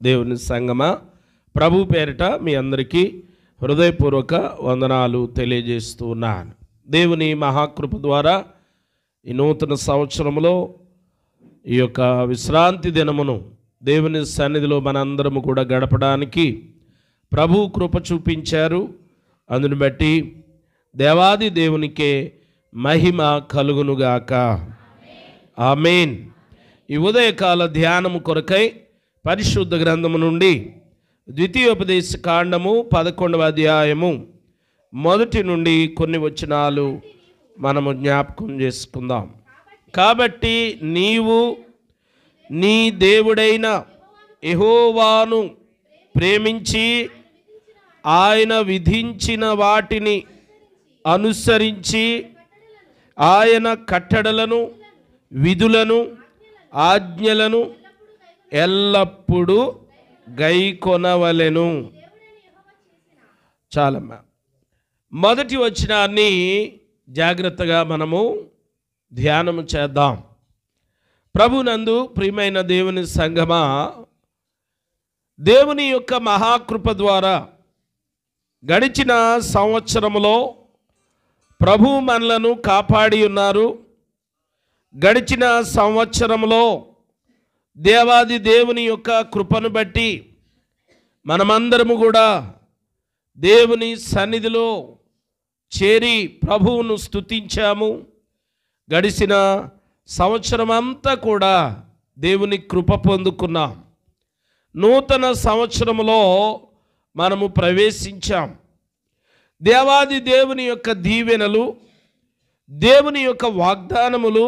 దేవుని సంగమా, ప్రభు పేరిట మీ అందరికీ హృదయపూర్వక వందనాలు తెలియజేస్తూ ఉన్నాను. దేవుని మహాకృప ద్వారా ఈ నూతన సంవత్సరంలో ఈ యొక్క విశ్రాంతి దినమును దేవుని సన్నిధిలో మనందరము కూడా గడపడానికి ప్రభు కృప చూపించారు. అందుని బట్టి దేవాది దేవునికే మహిమ కలుగునుగాక. ఆమేన్. ఈ ఉదయకాల ధ్యానము కొరకై పరిశుద్ధ గ్రంథము నుండి ద్వితీయోపదేశ కాండము 11వ అధ్యాయము 1 నుండి కొన్ని వచనాలు మనము జ్ఞాపకం చేసుకుందాం. కాబట్టి నీవు నీ దేవుడైన యెహోవాను ప్రేమించి ఆయన విధించిన వాటిని అనుసరించి ఆయన కట్టడలను, విధులను, ఆజ్ఞలను ఎల్లప్పుడూ గైకొనవలెను. చాలమ్మా. మొదటి వచనాన్ని జాగ్రత్తగా మనము ధ్యానము చేద్దాం. ప్రభునందు ప్రియమైన దేవుని సంగమా, దేవుని యొక్క మహాకృప ద్వారా గడిచిన సంవత్సరములో ప్రభు మనలను కాపాడి ఉన్నారు. గడిచిన సంవత్సరంలో దేవాది దేవుని యొక్క కృపను బట్టి మనమందరము కూడా దేవుని సన్నిధిలో చేరి ప్రభువును స్తుతించాము. గడిచిన సంవత్సరం అంతా కూడా దేవుని కృప పొందుకున్నాం. నూతన సంవత్సరంలో మనము ప్రవేశించాం. దేవాది దేవుని యొక్క దీవెనలు, దేవుని యొక్క వాగ్దానములు,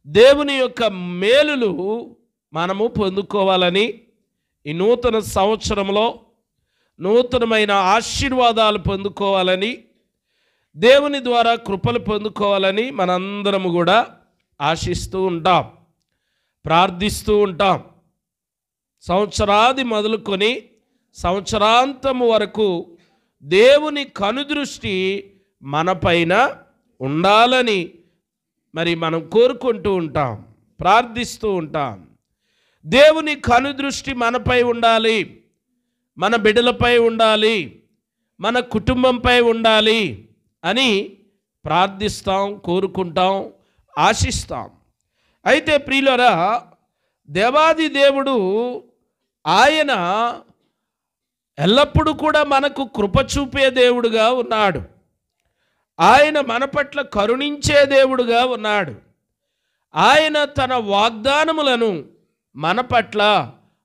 దేవుని యొక్క మేలులు మనము పొందుకోవాలని, ఈ నూతన సంవత్సరంలో నూతనమైన ఆశీర్వాదాలు పొందుకోవాలని, దేవుని ద్వారా కృపలు పొందుకోవాలని మనందరము కూడా ఆశిస్తూ ఉంటాం, ప్రార్థిస్తూ ఉంటాం. సంవత్సరాది మొదలుకొని సంవత్సరాంతము వరకు దేవుని కనుదృష్టి మనపైన ఉండాలని మరి మనం కోరుకుంటూ ఉంటాం, ప్రార్థిస్తూ ఉంటాం. దేవుని కనుదృష్టి మనపై ఉండాలి, మన బిడ్డలపై ఉండాలి, మన కుటుంబంపై ఉండాలి అని ప్రార్థిస్తాం, కోరుకుంటాం, ఆశిస్తాం. అయితే ప్రియులారా, దేవాది దేవుడు ఆయన ఎల్లప్పుడూ కూడా మనకు కృప చూపే దేవుడుగా ఉన్నాడు. ఆయన మన పట్ల కరుణించే దేవుడుగా ఉన్నాడు. ఆయన తన వాగ్దానములను మన పట్ల,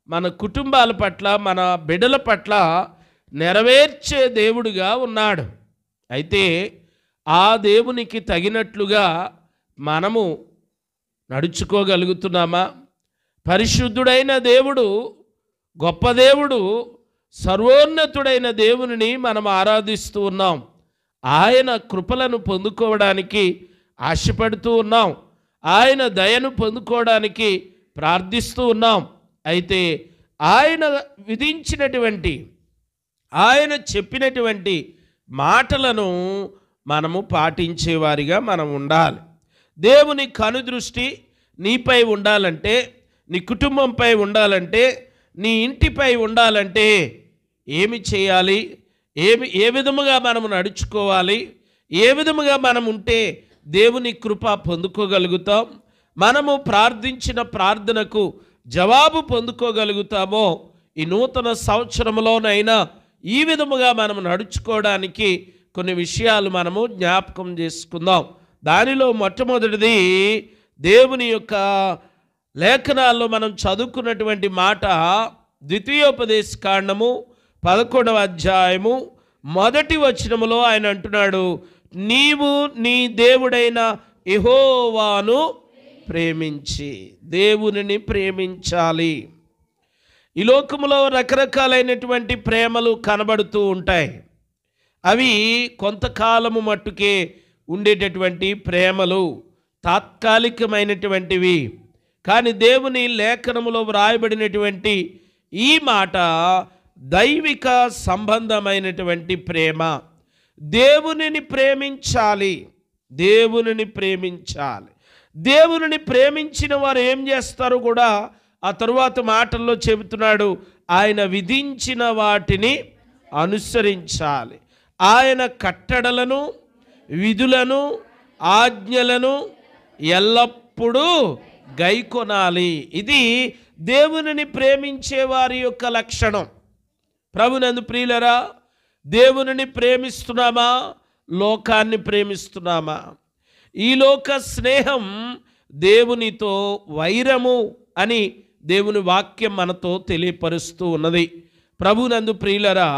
మన కుటుంబాల పట్ల, మన బిడ్డల పట్ల నెరవేర్చే దేవుడుగా ఉన్నాడు. అయితే ఆ దేవునికి తగినట్లుగా మనము నడుచుకోగలుగుతున్నామా? పరిశుద్ధుడైన దేవుడు, గొప్ప దేవుడు, సర్వోన్నతుడైన దేవునిని మనం ఆరాధిస్తూ ఉన్నాం. ఆయన కృపలను పొందుకోవడానికి ఆశపడుతూ ఉన్నాం. ఆయన దయను పొందుకోవడానికి ప్రార్థిస్తూ ఉన్నాం. అయితే ఆయన విధించినటువంటి, ఆయన చెప్పినటువంటి మాటలను మనము పాటించేవారిగా మనం ఉండాలి. దేవుని కనుదృష్టి నీపై ఉండాలంటే, నీ కుటుంబంపై ఉండాలంటే, నీ ఇంటిపై ఉండాలంటే ఏమి చేయాలి? ఏ విధముగా మనము నడుచుకోవాలి? ఏ విధముగా మనం ఉంటే దేవుని కృప పొందుకోగలుగుతాం? మనము ప్రార్థించిన ప్రార్థనకు జవాబు పొందుకోగలుగుతామో? ఈ నూతన సంవత్సరంలోనైనా ఈ విధముగా మనము నడుచుకోవడానికి కొన్ని విషయాలు మనము జ్ఞాపకం చేసుకుందాం. దానిలో మొట్టమొదటిది దేవుని యొక్క లేఖనాల్లో మనం చదువుకున్నటువంటి మాట, ద్వితీయోపదేశ కాండము 11వ అధ్యాయము 1 వచనములో ఆయన అంటున్నాడు, నీవు నీ దేవుడైన యెహోవాను ప్రేమించి. దేవునిని ప్రేమించాలి. ఈ లోకములో రకరకాలైనటువంటి ప్రేమలు కనబడుతూ ఉంటాయి. అవి కొంతకాలము మట్టుకే ఉండేటటువంటి ప్రేమలు, తాత్కాలికమైనటువంటివి. కానీ దేవుని లేఖనములో వ్రాయబడినటువంటి ఈ మాట దైవిక సంబంధమైనటువంటి ప్రేమ. దేవునిని ప్రేమించాలి, దేవునిని ప్రేమించాలి. దేవునిని ప్రేమించిన వారు ఏం చేస్తారు కూడా, ఆ తరువాత మాటల్లో చెబుతున్నాడు, ఆయన విధించిన వాటిని అనుసరించాలి, ఆయన కట్టడలను విధులను ఆజ్ఞలను ఎల్లప్పుడూ గైకొనాలి. ఇది దేవునిని ప్రేమించే వారి యొక్క లక్షణం. ప్రభునందు ప్రియులరా, దేవునిని ప్రేమిస్తున్నామా, లోకాన్ని ప్రేమిస్తున్నామా? ఈ లోక స్నేహం దేవునితో వైరము అని దేవుని వాక్యం మనతో తెలియపరుస్తూ ఉన్నది. ప్రభునందు ప్రియులరా,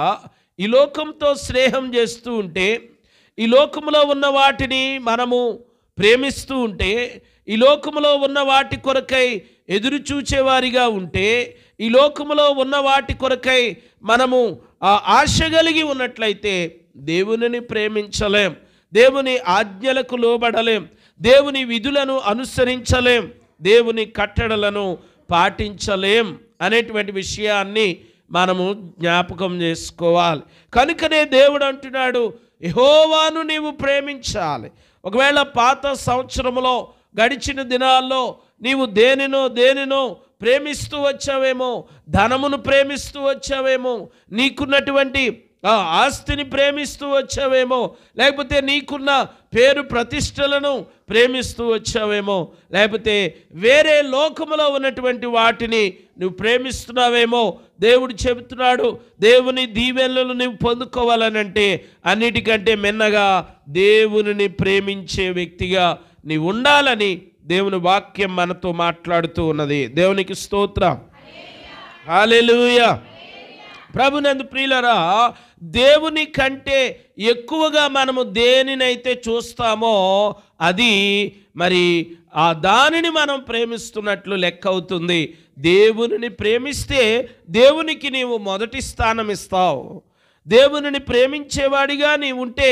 ఈ లోకంతో స్నేహం చేస్తూ ఉంటే, ఈ లోకంలో ఉన్న వాటిని మనము ప్రేమిస్తూ ఉంటే, ఈ లోకములో ఉన్న వాటి కొరకై ఎదురు చూచేవారిగా ఉంటే, ఈ లోకములో ఉన్న వాటి కొరకై మనము ఆశ కలిగి ఉన్నట్లయితే దేవునిని ప్రేమించలేం, దేవుని ఆజ్ఞలకు లోబడలేం, దేవుని విధులను అనుసరించలేం, దేవుని కట్టడలను పాటించలేం అనేటువంటి విషయాన్ని మనము జ్ఞాపకం చేసుకోవాలి. కనుకనే దేవుడు అంటున్నాడు, యెహోవాను నీవు ప్రేమించాలి. ఒకవేళ పాత సంవత్సరంలో గడిచిన దినాల్లో నీవు దేనినో ప్రేమిస్తూ వచ్చావేమో, ధనమును ప్రేమిస్తూ వచ్చావేమో, నీకున్నటువంటి ఆస్తిని ప్రేమిస్తూ వచ్చావేమో, లేకపోతే నీకున్న పేరు ప్రతిష్టలను ప్రేమిస్తూ వచ్చావేమో, లేకపోతే వేరే లోకములో ఉన్నటువంటి వాటిని నువ్వు ప్రేమిస్తున్నావేమో. దేవుడు చెబుతున్నాడు, దేవుని దీవెనలను నువ్వు పొందుకోవాలనంటే అన్నిటికంటే మిన్నగా దేవునిని ప్రేమించే వ్యక్తిగా నీవు ఉండాలని దేవుని వాక్యం మనతో మాట్లాడుతూ ఉన్నది. దేవునికి స్తోత్రం, హల్లెలూయా. ప్రభునందు ప్రియులరా, దేవుని కంటే ఎక్కువగా మనము దేనినైతే చూస్తామో అది మరి దానిని మనం ప్రేమిస్తున్నట్లు లెక్క అవుతుంది. దేవునిని ప్రేమిస్తే దేవునికి నీవు మొదటి స్థానం ఇస్తావు. దేవునిని ప్రేమించేవాడిగా నీవు ఉంటే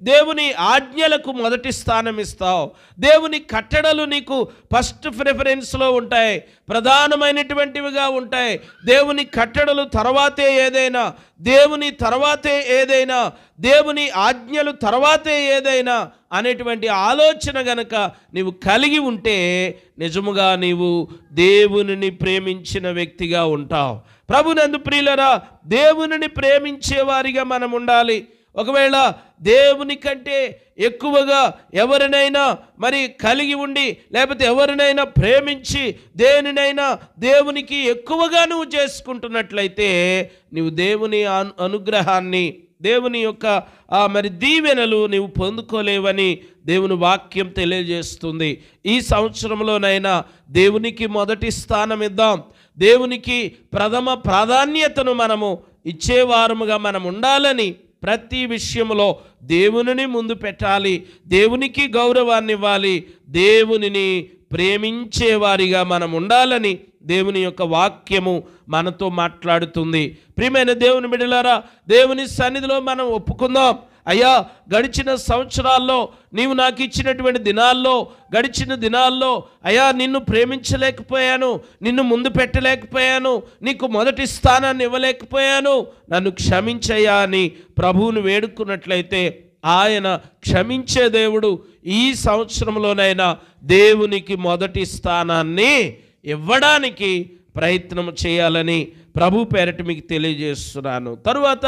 దేవుని ఆజ్ఞలకు మొదటి స్థానం ఇస్తావు. దేవుని కట్టడలు నీకు ఫస్ట్ ప్రిఫరెన్స్లో ఉంటాయి, ప్రధానమైనటువంటివిగా ఉంటాయి. దేవుని కట్టడలు తర్వాతే ఏదైనా, దేవుని తర్వాతే ఏదైనా, దేవుని ఆజ్ఞలు తర్వాతే ఏదైనా అనేటువంటి ఆలోచన గనక నీవు కలిగి ఉంటే నిజముగా నీవు దేవునిని ప్రేమించిన వ్యక్తిగా ఉంటావు. ప్రభునందు ప్రియులరా, దేవునిని ప్రేమించేవారిగా మనం ఉండాలి. ఒకవేళ దేవుని కంటే ఎక్కువగా ఎవరినైనా మరి కలిగి ఉండి, లేకపోతే ఎవరినైనా ప్రేమించి దేనినైనా దేవునికి ఎక్కువగా నువ్వు చేసుకుంటున్నట్లయితే నువ్వు దేవుని అనుగ్రహాన్ని, దేవుని యొక్క మరి దీవెనలు నీవు పొందుకోలేవని దేవుని వాక్యం తెలియజేస్తుంది. ఈ సంవత్సరంలోనైనా దేవునికి మొదటి స్థానం ఇద్దాం. దేవునికి ప్రథమ ప్రాధాన్యతను మనము ఇచ్చేవారముగా మనం ఉండాలని, ప్రతి విషయంలో దేవునిని ముందు పెట్టాలి, దేవునికి గౌరవాన్ని ఇవ్వాలి, దేవునిని ప్రేమించేవారిగా మనం ఉండాలని దేవుని యొక్క వాక్యము మనతో మాట్లాడుతుంది. ప్రియమైన దేవుని బిడ్డలారా, దేవుని సన్నిధిలో మనం ఒప్పుకుందాం. అయ్యా, గడిచిన సంవత్సరాల్లో నీవు నాకు ఇచ్చినటువంటి దినాల్లో, గడిచిన దినాల్లో అయ్యా నిన్ను ప్రేమించలేకపోయాను, నిన్ను ముందు పెట్టలేకపోయాను, నీకు మొదటి స్థానాన్ని ఇవ్వలేకపోయాను, నన్ను క్షమించయ్యా అని ప్రభువును వేడుకున్నట్లయితే ఆయన క్షమించే దేవుడు. ఈ సంవత్సరంలోనైనా దేవునికి మొదటి స్థానాన్ని ఇవ్వడానికి ప్రయత్నం చేయాలని ప్రభు పేరట మీకు తెలియజేస్తున్నాను. తరువాత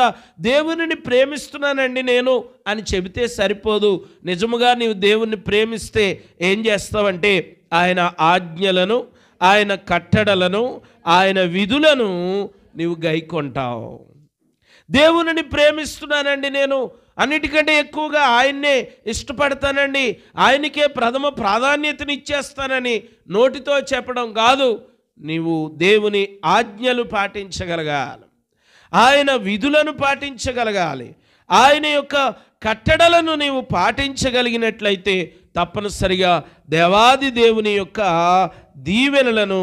దేవునిని ప్రేమిస్తున్నానండి నేను అని చెబితే సరిపోదు. నిజముగా నీవు దేవుణ్ణి ప్రేమిస్తే ఏం చేస్తావంటే ఆయన ఆజ్ఞలను, ఆయన కట్టడలను, ఆయన విధులను నీవు గైకొంటావు. దేవునిని ప్రేమిస్తున్నానండి నేను, అన్నిటికంటే ఎక్కువగా ఆయన్నే ఇష్టపడతానండి, ఆయనకే ప్రథమ ప్రాధాన్యతని ఇచ్చేస్తానని నోటితో చెప్పడం కాదు. నీవు దేవుని ఆజ్ఞలు పాటించగలగాలి, ఆయన విధులను పాటించగలగాలి, ఆయన యొక్క కట్టడలను నీవు పాటించగలిగినట్లయితే తప్పనిసరిగా దేవాది దేవుని యొక్క దీవెనలను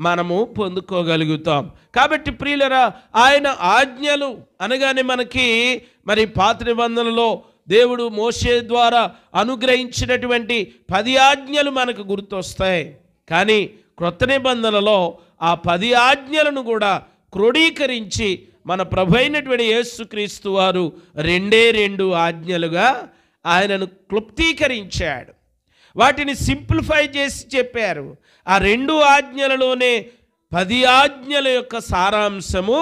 మనము పొందుకోగలుగుతాం. కాబట్టి ప్రియులరా, ఆయన ఆజ్ఞలు అనగానే మనకి మరి పాత నిబంధనలో దేవుడు మోషే ద్వారా అనుగ్రహించినటువంటి 10 ఆజ్ఞలు మనకు గుర్తొస్తాయి. కానీ క్రొత్త నిబంధనలో ఆ 10 ఆజ్ఞలను కూడా క్రోడీకరించి మన ప్రభు అయినటువంటి యేసుక్రీస్తు వారు 2 ఆజ్ఞలుగా ఆయనను క్లుప్తీకరించాడు, వాటిని సింప్లిఫై చేసి చెప్పారు. ఆ 2 ఆజ్ఞలలోనే 10 ఆజ్ఞల యొక్క సారాంశము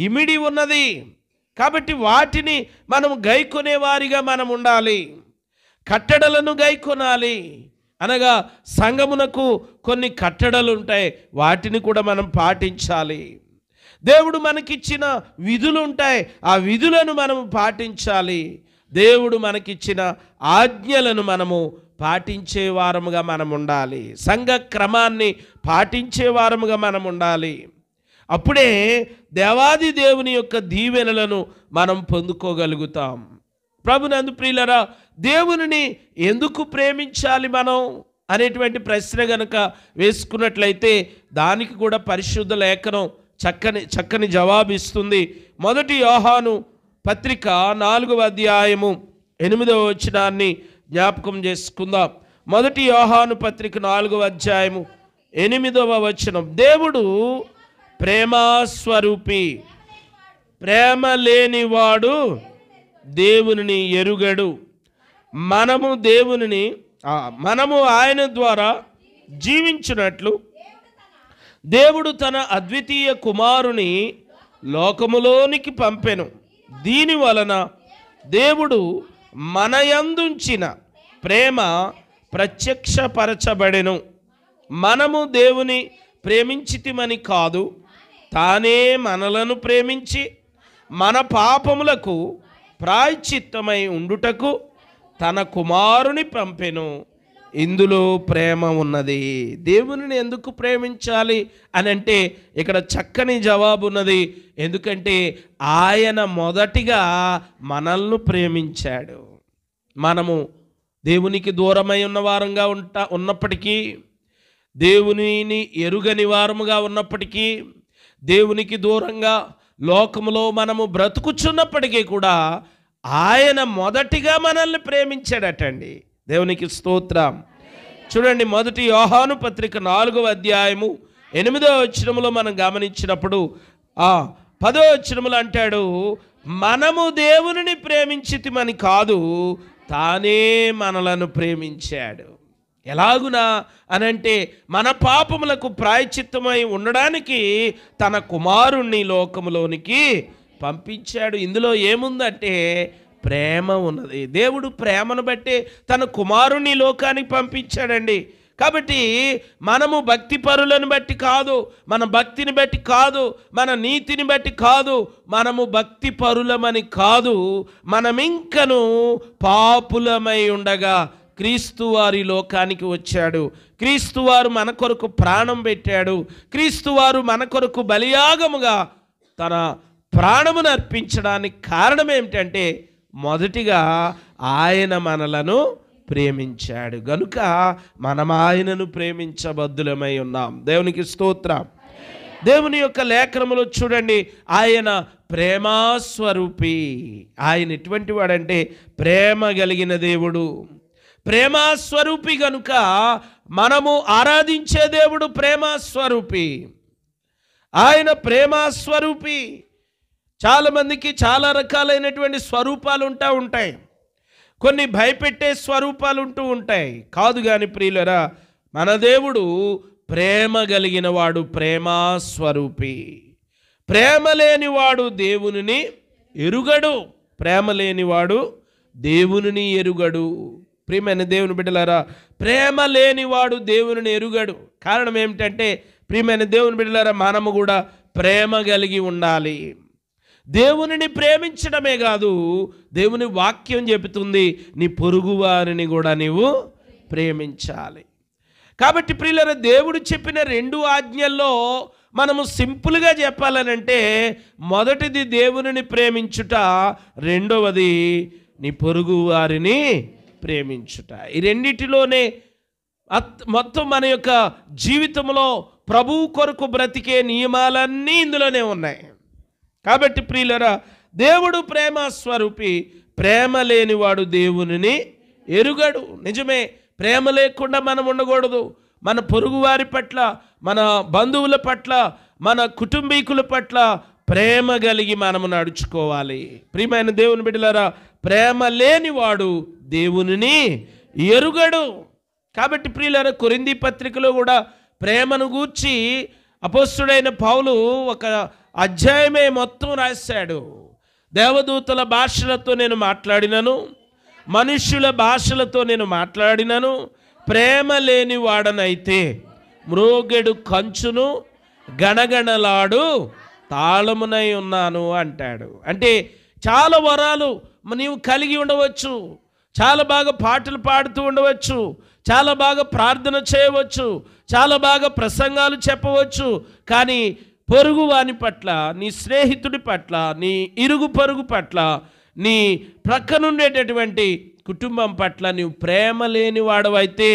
ఇమిడి ఉన్నది. కాబట్టి వాటిని మనం గైకొనే వారిగా మనం ఉండాలి. కట్టడలను గైకొనాలి. అనగా సంఘమునకు కొన్ని కట్టడలు ఉంటాయి, వాటిని కూడా మనం పాటించాలి. దేవుడు మనకిచ్చిన విధులు ఉంటాయి, ఆ విధులను మనము పాటించాలి. దేవుడు మనకిచ్చిన ఆజ్ఞలను మనము పాటించే వారముగా మనం ఉండాలి. సంఘ క్రమాన్ని పాటించే వారముగా మనం ఉండాలి. అప్పుడే దేవాది దేవుని యొక్క దీవెనలను మనం పొందుకోగలుగుతాం. ప్రభునందు ప్రియులరా, దేవునిని ఎందుకు ప్రేమించాలి మనం అనేటువంటి ప్రశ్న గనుక వేసుకున్నట్లయితే దానికి కూడా పరిశుద్ధ లేఖనం చక్కని జవాబు ఇస్తుంది. 1 యోహాను పత్రిక 4వ అధ్యాయము 8వ వచనాన్ని జ్ఞాపకం చేసుకుందాం. 1 యోహాను పత్రిక 4వ అధ్యాయము 8వ వచనం, దేవుడు ప్రేమస్వరూపి, ప్రేమ లేనివాడు దేవునిని ఎరుగడు. మనము ఆయన ద్వారా జీవించినట్లు దేవుడు తన అద్వితీయ కుమారుని లోకములోనికి పంపెను. దీని వలన దేవుడు మనయందుంచిన ప్రేమ ప్రత్యక్షపరచబడెను. మనము దేవుని ప్రేమించితిమని కాదు, తానే మనలను ప్రేమించి మన పాపములకు ప్రాయశ్చిత్తమై ఉండుటకు తన కుమారుని పంపెను. ఇందులో ప్రేమ ఉన్నది. దేవునిని ఎందుకు ప్రేమించాలి అని అంటే ఇక్కడ చక్కని జవాబు ఉన్నది. ఎందుకంటే ఆయన మొదటిగా మనల్ని ప్రేమించాడు. మనము దేవునికి దూరమై ఉన్నవారంగా ఉన్నప్పటికీ, దేవునిని ఎరుగని వారముగా ఉన్నప్పటికీ, దేవునికి దూరంగా లోకములో మనము బ్రతుకుచున్నప్పటికీ కూడా ఆయన మొదటిగా మనల్ని ప్రేమించాడటండి. దేవునికి స్తోత్రం. చూడండి, 1 యోహాను పత్రిక 4వ అధ్యాయము 8వ వచనములో మనం గమనించినప్పుడు 10వ వచనములో అంటాడు, మనము దేవునిని ప్రేమించితిమని కాదు, తానే మనలను ప్రేమించాడు. ఎలాగునా అనంటే మన పాపములకు ప్రాయశ్చిత్తమై ఉండడానికి తన కుమారుణ్ణి లోకములోనికి పంపించాడు. ఇందులో ఏముందంటే ప్రేమ ఉన్నది. దేవుడు ప్రేమను బట్టి తన కుమారుణ్ణి లోకానికి పంపించాడండి. కాబట్టి మనము భక్తి పరులను బట్టి కాదు, మన భక్తిని బట్టి కాదు, మన నీతిని బట్టి కాదు, మనము భక్తి పరులమని కాదు, మనమింకను పాపులమై ఉండగా క్రీస్తు వారి లోకానికి వచ్చాడు. క్రీస్తు వారు మన కొరకు ప్రాణం పెట్టాడు. క్రీస్తు వారు మన కొరకు బలియాగముగా తన ప్రాణమును అర్పించడానికి కారణం ఏమిటంటే మొదటిగా ఆయన మనలను ప్రేమించాడు గనుక మనం ఆయనను ప్రేమించబద్దులమై ఉన్నాం. దేవునికి స్తోత్రం. దేవుని యొక్క లేఖనములో చూడండి, ఆయన ప్రేమస్వరూపి. ఆయన ఎటువంటి వాడంటే ప్రేమ కలిగిన దేవుడు, ప్రేమస్వరూపి. గనుక మనము ఆరాధించే దేవుడు ప్రేమస్వరూపి. ఆయన ప్రేమస్వరూపి. చాలామందికి చాలా రకాలైనటువంటి స్వరూపాలు ఉంటాయి. కొన్ని భయపెట్టే స్వరూపాలు ఉంటాయి. కాదు కానీ ప్రియులరా, మన దేవుడు ప్రేమ కలిగిన వాడు, ప్రేమస్వరూపి. ప్రేమ లేనివాడు దేవునిని ఎరుగడు. ప్రేమ లేనివాడు దేవునిని ఎరుగడు. ప్రియమైన దేవుని బిడ్డలారా, ప్రేమ లేనివాడు దేవునిని ఎరుగడు. కారణం ఏమిటంటే ప్రియమైన దేవుని బిడ్డలారా, మనము కూడా ప్రేమ కలిగి ఉండాలి. దేవునిని ప్రేమించడమే కాదు, దేవుని వాక్యం చెబుతుంది నీ పొరుగు వారిని కూడా నీవు ప్రేమించాలి. కాబట్టి ప్రియులారా, దేవుడు చెప్పిన 2 ఆజ్ఞల్లో మనము సింపుల్గా చెప్పాలనంటే మొదటిది దేవునిని ప్రేమించుట, రెండవది నీ పొరుగు వారిని ప్రేమించుట. ఈ రెండిటిలోనే మొత్తం మన యొక్క జీవితంలో ప్రభువు కొరకు బ్రతికే నియమాలన్నీ ఇందులోనే ఉన్నాయి. కాబట్టి ప్రియులరా, దేవుడు ప్రేమ స్వరూపి. ప్రేమ లేనివాడు దేవునిని ఎరుగడు. నిజమే, ప్రేమ లేకుండా మనం ఉండకూడదు. మన పొరుగు వారి పట్ల, మన బంధువుల పట్ల, మన కుటుంబీకుల పట్ల ప్రేమ కలిగి మనము నడుచుకోవాలి. ప్రియమైన దేవుని బిడ్డలారా, ప్రేమ లేనివాడు దేవునిని ఎరుగడు. కాబట్టి ప్రియులారా, కొరింథీ పత్రికలో కూడా ప్రేమను గూర్చి అపోస్తుడైన పౌలు ఒక అధ్యాయమే మొత్తం రాశాడు. దేవదూతల భాషలతో నేను మాట్లాడినను, మనుష్యుల భాషలతో నేను మాట్లాడినను, ప్రేమ లేని వాడనైతే మ్రోగెడు కంచును గణగణలాడు తాళమునై ఉన్నాను అంటాడు. అంటే చాలా వరాలు నీవు కలిగి ఉండవచ్చు, చాలా బాగా పాటలు పాడుతూ ఉండవచ్చు, చాలా బాగా ప్రార్థన చేయవచ్చు, చాలా బాగా ప్రసంగాలు చెప్పవచ్చు. కానీ పొరుగు వాని పట్ల, నీ స్నేహితుడి పట్ల, నీ ఇరుగు పొరుగు పట్ల, నీ ప్రక్కనుండేటటువంటి కుటుంబం పట్ల నీవు ప్రేమ లేని వాడవైతే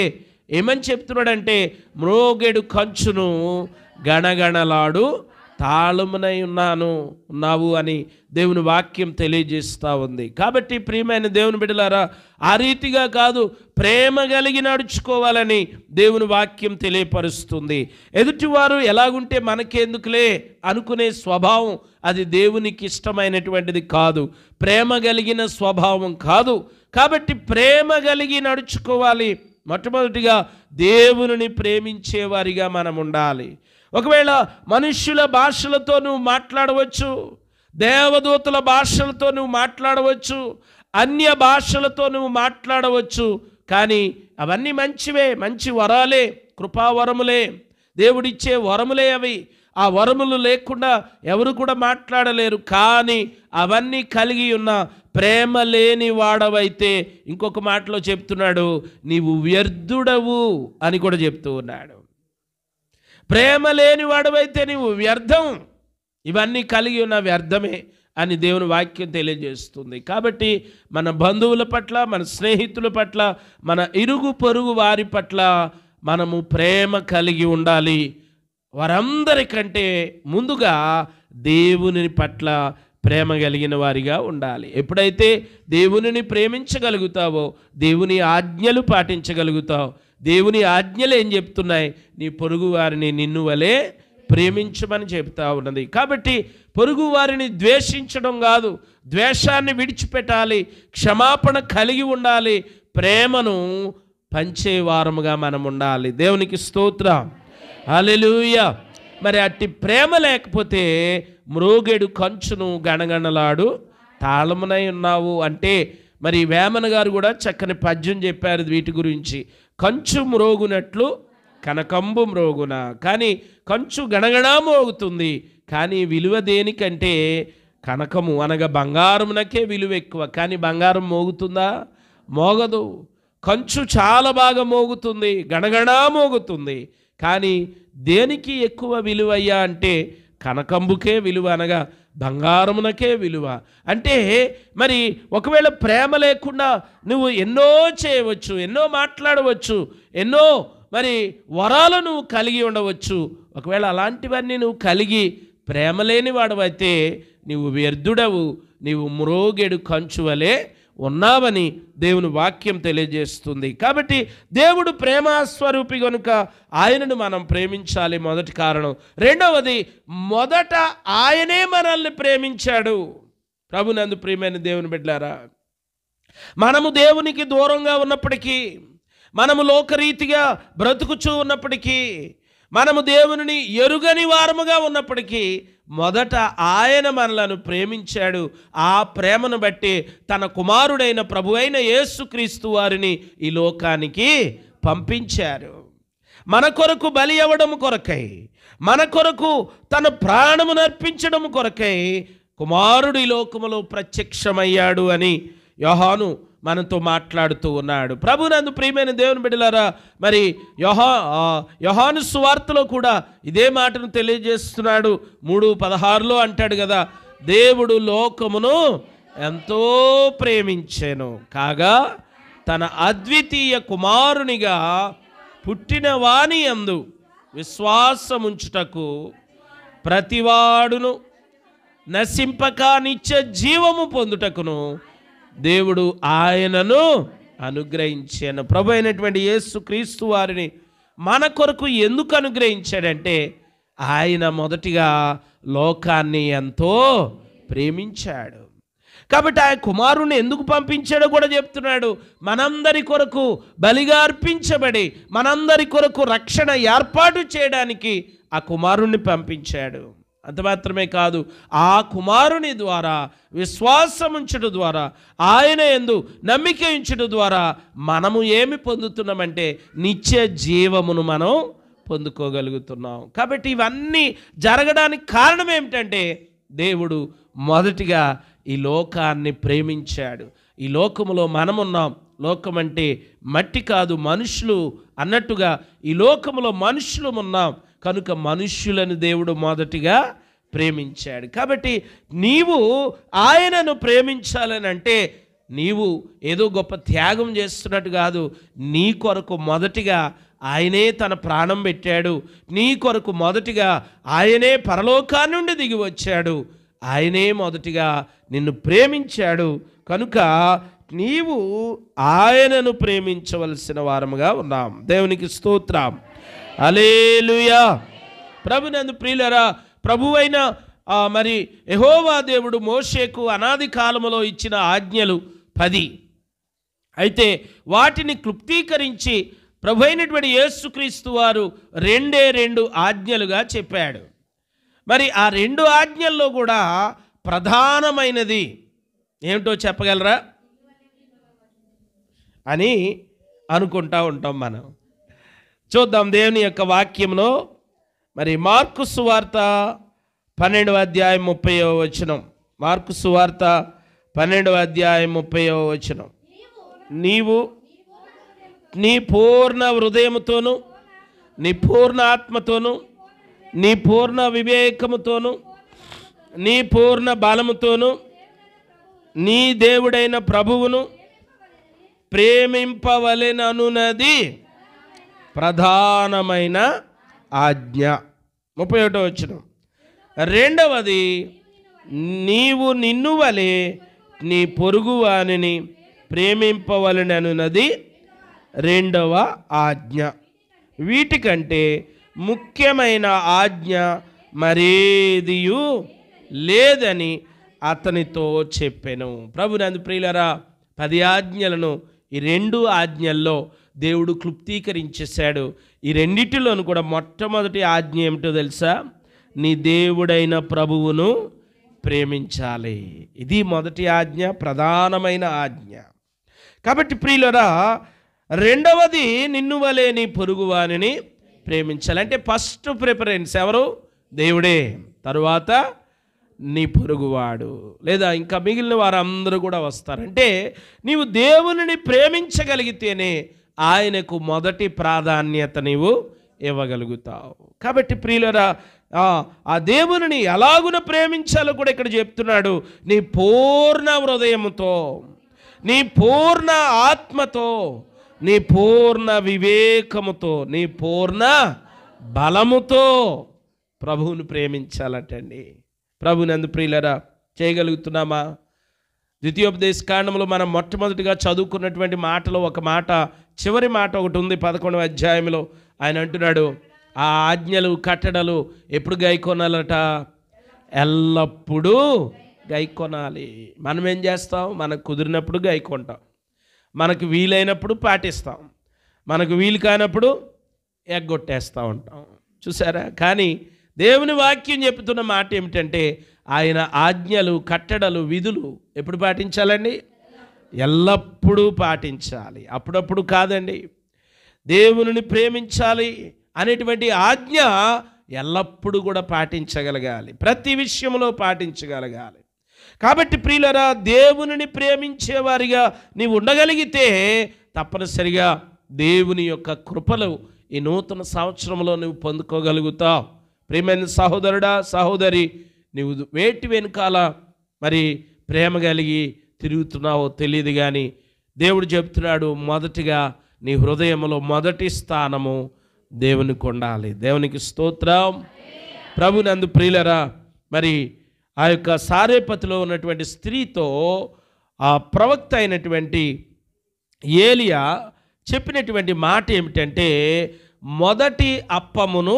ఏమని చెప్తున్నాడంటే మ్రోగెడు కంచును గణగణలాడు తాళమునై ఉన్నావు అని దేవుని వాక్యం తెలియజేస్తూ ఉంది. కాబట్టి ప్రియమైన దేవుని బిడ్డలారా, ఆ రీతిగా కాదు, ప్రేమ కలిగి నడుచుకోవాలని దేవుని వాక్యం తెలియపరుస్తుంది. ఎదుటివారు ఎలాగుంటే మనకెందుకులే అనుకునే స్వభావం అది దేవునికి ఇష్టమైనటువంటిది కాదు, ప్రేమ కలిగిన స్వభావం కాదు. కాబట్టి ప్రేమ కలిగి నడుచుకోవాలి. మొట్టమొదటిగా దేవునిని ప్రేమించేవారిగా మనం ఉండాలి. ఒకవేళ మనుష్యుల భాషలతో నువ్వు మాట్లాడవచ్చు, దేవదూతల భాషలతో నువ్వు మాట్లాడవచ్చు, అన్య భాషలతో నువ్వు మాట్లాడవచ్చు. కానీ అవన్నీ మంచివే, మంచి వరాలే, కృపావరములే, దేవుడిచ్చే వరములే అవి. ఆ వరములు లేకుండా ఎవరు కూడా మాట్లాడలేరు. కానీ అవన్నీ కలిగి ఉన్న ప్రేమ లేని వాడవైతే ఇంకొక మాటలో చెప్తున్నాడు, నీవు వ్యర్థుడవు అని కూడా చెప్తూ ఉన్నాడు. ప్రేమ లేని వాడవైతే నీవు వ్యర్థం, ఇవన్నీ కలిగి ఉన్న వ్యర్థమే అని దేవుని వాక్యం తెలియజేస్తుంది. కాబట్టి మన బంధువుల పట్ల, మన స్నేహితుల పట్ల, మన ఇరుగు పొరుగు వారి పట్ల మనము ప్రేమ కలిగి ఉండాలి. వారందరికంటే ముందుగా దేవుని పట్ల ప్రేమ కలిగిన వారిగా ఉండాలి. ఎప్పుడైతే దేవునిని ప్రేమించగలుగుతావో దేవుని ఆజ్ఞలు పాటించగలుగుతావు. దేవుని ఆజ్ఞలు ఏం చెప్తున్నాయి? నీ పొరుగు వారిని నిన్ను వలె ప్రేమించమని చెప్తా ఉన్నది. కాబట్టి పొరుగు వారిని ద్వేషించడం కాదు, ద్వేషాన్ని విడిచిపెట్టాలి, క్షమాపణ కలిగి ఉండాలి, ప్రేమను పంచేవారముగా మనం ఉండాలి. దేవునికి స్తోత్రం, హల్లెలూయా. మరి అట్టి ప్రేమ లేకపోతే మ్రోగెడు కంచును గణగణలాడు తాళమునై ఉన్నావు అంటే, మరి వేమన గారు కూడా చక్కని పద్యం చెప్పారు వీటి గురించి. కంచు మ్రోగునట్లు కనకంబు మ్రోగున, కానీ కంచు గణగణా మోగుతుంది, కానీ విలువ దేనికంటే కనకము అనగా బంగారమునకే విలువ ఎక్కువ. కానీ బంగారం మోగుతుందా? మోగదు. కంచు చాలా బాగా మోగుతుంది, గణగణా మోగుతుంది, కానీ దేనికి ఎక్కువ విలువయ్యా అంటే కనకంబుకే విలువ, అనగా బంగారమునకే విలువ. అంటే మరి ఒకవేళ ప్రేమ లేకుండా నువ్వు ఎన్నో చేయవచ్చు, ఎన్నో మాట్లాడవచ్చు, ఎన్నో మరి వరాలు నువ్వు కలిగి ఉండవచ్చు. ఒకవేళ అలాంటివన్నీ నువ్వు కలిగి ప్రేమ లేని వాడవైతే నీవు వ్యర్థుడవు, నీవు మ్రోగెడు కంచు వలె ఉన్నావని దేవుని వాక్యం తెలియజేస్తుంది. కాబట్టి దేవుడు ప్రేమస్వరూపి కనుక ఆయనను మనం ప్రేమించాలి, మొదటి కారణం. రెండవది, మొదట ఆయనే మనల్ని ప్రేమించాడు. ప్రభునందు ప్రియమైన దేవుని బిడ్డలారా, మనము దేవునికి దూరంగా ఉన్నప్పటికీ, మనము లోకరీతిగా బ్రతుకుచూ ఉన్నప్పటికీ, మనము దేవునిని ఎరుగని వారముగా ఉన్నప్పటికీ మొదట ఆయన మనలను ప్రేమించాడు. ఆ ప్రేమను బట్టి తన కుమారుడైన ప్రభువైన యేసుక్రీస్తు వారిని ఈ లోకానికి పంపించారు. మన కొరకు బలి అవ్వడం కొరకై, మన కొరకు తన ప్రాణమును అర్పించడం కొరకై కుమారుడు ఈ లోకములో ప్రత్యక్షమయ్యాడు అని యోహాను మనతో మాట్లాడుతూ ఉన్నాడు. ప్రభునందు ప్రియమైన దేవుని బిడ్డలారా, మరి యోహాను సువార్తలో కూడా ఇదే మాటను తెలియజేస్తున్నాడు. 3:16 అంటాడు కదా, దేవుడు లోకమును ఎంతో ప్రేమించెను కాగా తన అద్వితీయ కుమారునిగా పుట్టిన వాని యందు విశ్వాసముంచుటకు ప్రతివాడును నశింపక నిత్య జీవము పొందుటకును దేవుడు ఆయనను అనుగ్రహించాను. ప్రభు అయినటువంటి యేసుక్రీస్తు వారిని మన కొరకు ఎందుకు అనుగ్రహించాడంటే, ఆయన మొదటిగా లోకాన్ని ఎంతో ప్రేమించాడు. కాబట్టి ఆయన కుమారుని ఎందుకు పంపించాడో కూడా చెప్తున్నాడు. మనందరి కొరకు బలిగా అర్పించబడి మనందరి కొరకు రక్షణ ఏర్పాటు చేయడానికి ఆ కుమారుణ్ణి పంపించాడు. అంత మాత్రమే కాదు, ఆ కుమారుని ద్వారా విశ్వాసం ఉంచడం ద్వారా, ఆయన యందు నమ్మిక ఉంచడం ద్వారా మనము ఏమి పొందుతున్నామంటే నిత్య జీవమును మనం పొందుకోగలుగుతున్నాం. కాబట్టి ఇవన్నీ జరగడానికి కారణం ఏమిటంటే దేవుడు మొదటిగా ఈ లోకాన్ని ప్రేమించాడు. ఈ లోకములో మనమున్నాం. లోకం అంటే మట్టి కాదు, మనుషులు అన్నట్టుగా ఈ లోకములో మనుషులు ఉన్నాం. కనుక మనుష్యులను దేవుడు మొదటిగా ప్రేమించాడు. కాబట్టి నీవు ఆయనను ప్రేమించాలని అంటే నీవు ఏదో గొప్ప త్యాగం చేస్తున్నట్టు కాదు. నీ కొరకు మొదటిగా ఆయనే తన ప్రాణం పెట్టాడు. నీ కొరకు మొదటిగా ఆయనే పరలోకాన్ని నుండి దిగి వచ్చాడు. ఆయనే మొదటిగా నిన్ను ప్రేమించాడు. కనుక నీవు ఆయనను ప్రేమించవలసిన వారముగా ఉన్నాం. దేవునికి స్తోత్రం. హల్లెలూయా. ప్రభునందు ప్రియులారా, ప్రభువైన మరి యెహోవా దేవుడు మోషేకు అనాది కాలములో ఇచ్చిన ఆజ్ఞలు 10. అయితే వాటిని క్లుప్తీకరించి ప్రభు అయినటువంటి యేసుక్రీస్తు వారు 2 ఆజ్ఞలుగా చెప్పాడు. మరి ఆ 2 ఆజ్ఞల్లో కూడా ప్రధానమైనది ఏమిటో చెప్పగలరా అని అనుకుంటా ఉంటాం మనం. చూద్దాం దేవుని యొక్క వాక్యంలో. మరి మార్కు సువార్త 12వ అధ్యాయం 30వ వచనం. మార్కు సువార్త 12వ అధ్యాయం 30వ వచనం. నీవు నీ పూర్ణ హృదయముతోను, నీ పూర్ణ ఆత్మతోను, నీ పూర్ణ వివేకముతోను, నీ పూర్ణ బలముతోను నీ దేవుడైన ప్రభువును ప్రేమింపవలెననున్నది ప్రధానమైన ఆజ్ఞ. 31వ వచనం. రెండవది, నీవు నిన్ను వలె నీ పొరుగువానిని ప్రేమింపవలెననున్నది 2వ ఆజ్ఞ. వీటికంటే ముఖ్యమైన ఆజ్ఞ మరేదియు లేదని అతనితో చెప్పెను. ప్రభునందు ప్రియులరా, 10 ఆజ్ఞలను ఈ 2 ఆజ్ఞల్లో దేవుడు క్లుప్తీకరించేశాడు. ఈ రెండిటిలోను కూడా మొట్టమొదటి ఆజ్ఞ ఏమిటో తెలుసా? నీ దేవుడైన ప్రభువును ప్రేమించాలి. ఇది మొదటి ఆజ్ఞ, ప్రధానమైన ఆజ్ఞ. కాబట్టి ప్రియులరా, రెండవది నిన్ను వలె నీ పొరుగువానిని ప్రేమించాలి. అంటే ఫస్ట్ ప్రిఫరెన్స్ ఎవరు? దేవుడే. తరువాత నీ పొరుగువాడు, లేదా ఇంకా మిగిలిన వారందరూ కూడా వస్తారంటే నీవు దేవునిని ప్రేమించగలిగితేనే ఆయనకు మొదటి ప్రాధాన్యత నీవు ఇవ్వగలుగుతావు. కాబట్టి ప్రియులరా, ఆ దేవునిని ఎలాగున ప్రేమించాలో కూడా ఇక్కడ చెప్తున్నాడు. నీ పూర్ణ హృదయముతో, నీ పూర్ణ ఆత్మతో, నీ పూర్ణ వివేకముతో, నీ పూర్ణ బలముతో ప్రభువును ప్రేమించాలటండి. ప్రభునందు ప్రియులరా, చేయగలుగుతున్నామా? ద్వితీయోపదేశ కాండంలో మనం మొట్టమొదటిగా చదువుకున్నటువంటి మాటలో ఒక మాట, చివరి మాట ఒకటి ఉంది 11వ అధ్యాయంలో. ఆయన అంటున్నాడు, ఆ ఆజ్ఞలు కట్టడలు ఎప్పుడు గైకొనాలట? ఎల్లప్పుడూ గైకొనాలి. మనం ఏం చేస్తాం? మనకు కుదిరినప్పుడు గైకొంటాం, మనకు వీలైనప్పుడు పాటిస్తాం, మనకు వీలు కానప్పుడు ఎగ్గొట్టేస్తూ ఉంటాం. చూసారా? కానీ దేవుని వాక్యం చెప్తున్న మాట ఏమిటంటే ఆయన ఆజ్ఞలు కట్టడలు విధులు ఎప్పుడు పాటించాలండి? ఎల్లప్పుడూ పాటించాలి. అప్పుడప్పుడు కాదండి. దేవునిని ప్రేమించాలి అనేటువంటి ఆజ్ఞ ఎల్లప్పుడూ కూడా పాటించగలగాలి, ప్రతి విషయంలో పాటించగలగాలి. కాబట్టి ప్రియులరా, దేవునిని ప్రేమించేవారిగా నీవు ఉండగలిగితే తప్పనిసరిగా దేవుని యొక్క కృపలు ఈ నూతన సంవత్సరంలో నువ్వు పొందుకోగలుగుతావు. ప్రియమైన సహోదరుడా, సహోదరి, నీవు వేటి వెనుకాల మరి ప్రేమ కలిగి తిరుగుతున్నావో తెలియదు, కానీ దేవుడు చెప్తున్నాడు, మొదటిగా నీ హృదయంలో మొదటి స్థానము దేవునికి ఉండాలి. దేవునికి స్తోత్రం. ప్రభునందు ప్రియులరా, మరి ఆ యొక్క సారేపతిలో ఉన్నటువంటి స్త్రీతో ఆ ప్రవక్త అయినటువంటి ఏలియా చెప్పినటువంటి మాట ఏమిటంటే, మొదటి అప్పమును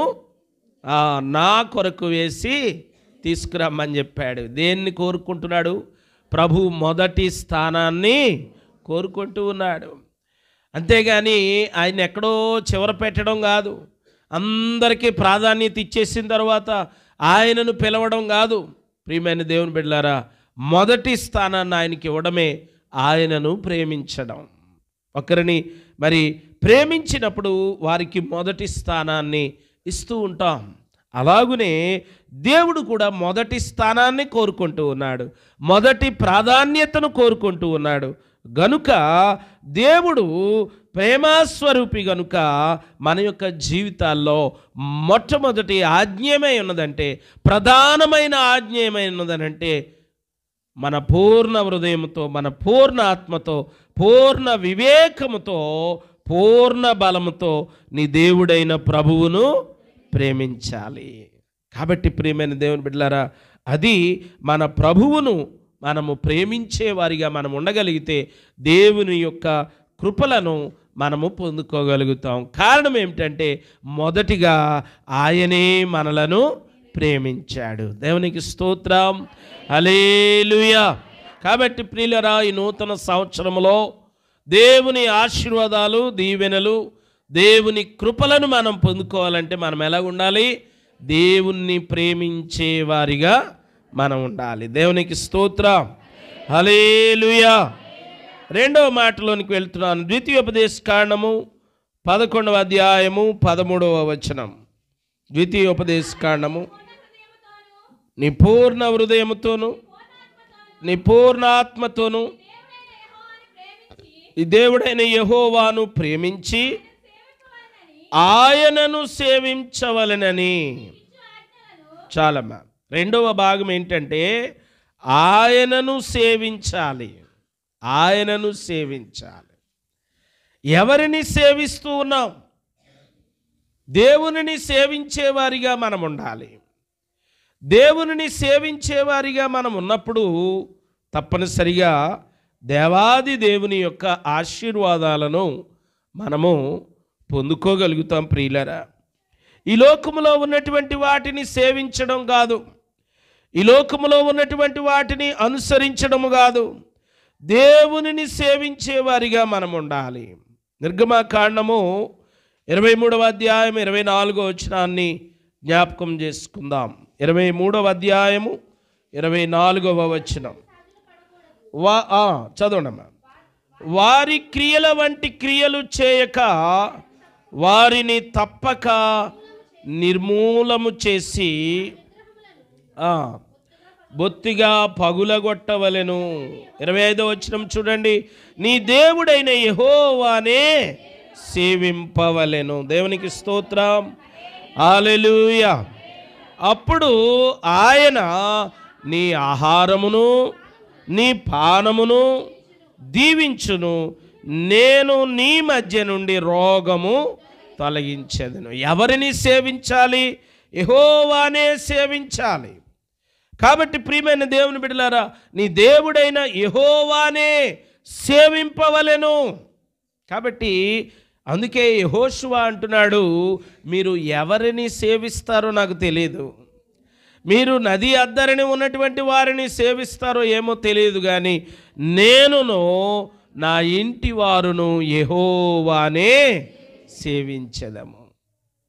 నా కొరకు వేసి తీసుకురమ్మని చెప్పాడు. దేన్ని కోరుకుంటున్నాడు? ప్రభు మొదటి స్థానాన్ని కోరుకుంటూ ఉన్నాడు. అంతేగాని ఆయన ఎక్కడో చివర పెట్టడం కాదు, అందరికీ ప్రాధాన్యత ఇచ్చేసిన తర్వాత ఆయనను పిలవడం కాదు. ప్రియమైన దేవుని బిడ్డలారా, మొదటి స్థానాన్ని ఆయనకి ఇవ్వడమే ఆయనను ప్రేమించడం. ఒకరిని మరి ప్రేమించినప్పుడు వారికి మొదటి స్థానాన్ని ఇస్తూ ఉంటాం. అలాగునే దేవుడు కూడా మొదటి స్థానాన్ని కోరుకుంటూ ఉన్నాడు, మొదటి ప్రాధాన్యతను కోరుకుంటూ ఉన్నాడు. గనుక దేవుడు ప్రేమస్వరూపి గనుక మన యొక్క జీవితాల్లో మొట్టమొదటి ఆజ్ఞేమై ఉన్నదంటే, ప్రధానమైన ఆజ్ఞేమై ఉన్నదనంటే, మన పూర్ణ హృదయంతో, మన పూర్ణ ఆత్మతో, పూర్ణ వివేకముతో, పూర్ణ బలముతో నీ దేవుడైన ప్రభువును ప్రేమించాలి. కాబట్టి ప్రియమైన దేవుని బిడ్డలారా, అది మన ప్రభువును మనము ప్రేమించే వారిగా మనం ఉండగలిగితే దేవుని యొక్క కృపలను మనము పొందుకోగలుగుతాం. కారణం ఏమిటంటే, మొదటిగా ఆయనే మనలను ప్రేమించాడు. దేవునికి స్తోత్రం, హల్లెలూయా. కాబట్టి ప్రియులరా, ఈ నూతన సంవత్సరంలో దేవుని ఆశీర్వాదాలు, దీవెనలు, దేవుని కృపలను మనం పొందుకోవాలంటే మనం ఎలా ఉండాలి? దేవుణ్ణి ప్రేమించే వారిగా మనం ఉండాలి. దేవునికి స్తోత్రం, హల్లెలూయా. రెండవ మాటలోనికి వెళ్తున్నాను. ద్వితీయోపదేశకాండము 11వ అధ్యాయము 13వ వచనం. ద్వితీయోపదేశకాండము, నీ పూర్ణ హృదయముతోను నీ పూర్ణ ఆత్మతోను ఈ దేవుడైన యెహోవాను ప్రేమించి ఆయనను సేవించవలెనని. చాలమ్మా. రెండవ భాగం ఏంటంటే, ఆయనను సేవించాలి, ఆయనను సేవించాలి. ఎవరిని సేవిస్తూ ఉన్నాం? దేవునిని సేవించేవారిగా మనం ఉండాలి. దేవునిని సేవించేవారిగా మనం ఉన్నప్పుడు తప్పనిసరిగా దేవాది దేవుని యొక్క ఆశీర్వాదాలను మనము పొందుకోగలుగుతాం. ప్రియులరా, ఈ లోకములో ఉన్నటువంటి వాటిని సేవించడం కాదు, ఈ లోకములో ఉన్నటువంటి వాటిని అనుసరించడము కాదు, దేవునిని సేవించేవారిగా మనం ఉండాలి. నిర్గమకాండము 23వ అధ్యాయం 24వ వచనాన్ని జ్ఞాపకం చేసుకుందాం. 23వ అధ్యాయము 24వ వచనం. చదవండమ్మా. వారి క్రియల వంటి క్రియలు చేయక వారిని తప్పక నిర్మూలము చేసి బొత్తిగా పగులగొట్టవలెను. 25వ వచనం చూడండి. నీ దేవుడైన యెహోవానే సేవింపవలెను. దేవునికి స్తోత్రం, హల్లెలూయా. అప్పుడు ఆయన నీ ఆహారమును నీ పానమును దీవించును, నేను నీ మధ్య నుండి రోగము తొలగించెదను. ఎవరిని సేవించాలి? యెహోవానే సేవించాలి. కాబట్టి ప్రియమైన దేవుని బిడ్డలారా, నీ దేవుడైన యెహోవానే సేవింపవలెను. కాబట్టి అందుకే యెహోషువ అంటున్నాడు, మీరు ఎవరిని సేవిస్తారో నాకు తెలియదు, మీరు నది అద్దరిని ఉన్నటువంటి వారిని సేవిస్తారో ఏమో తెలియదు, కానీ నేనును నా ఇంటి వారును యెహోవానే సేవించెదము.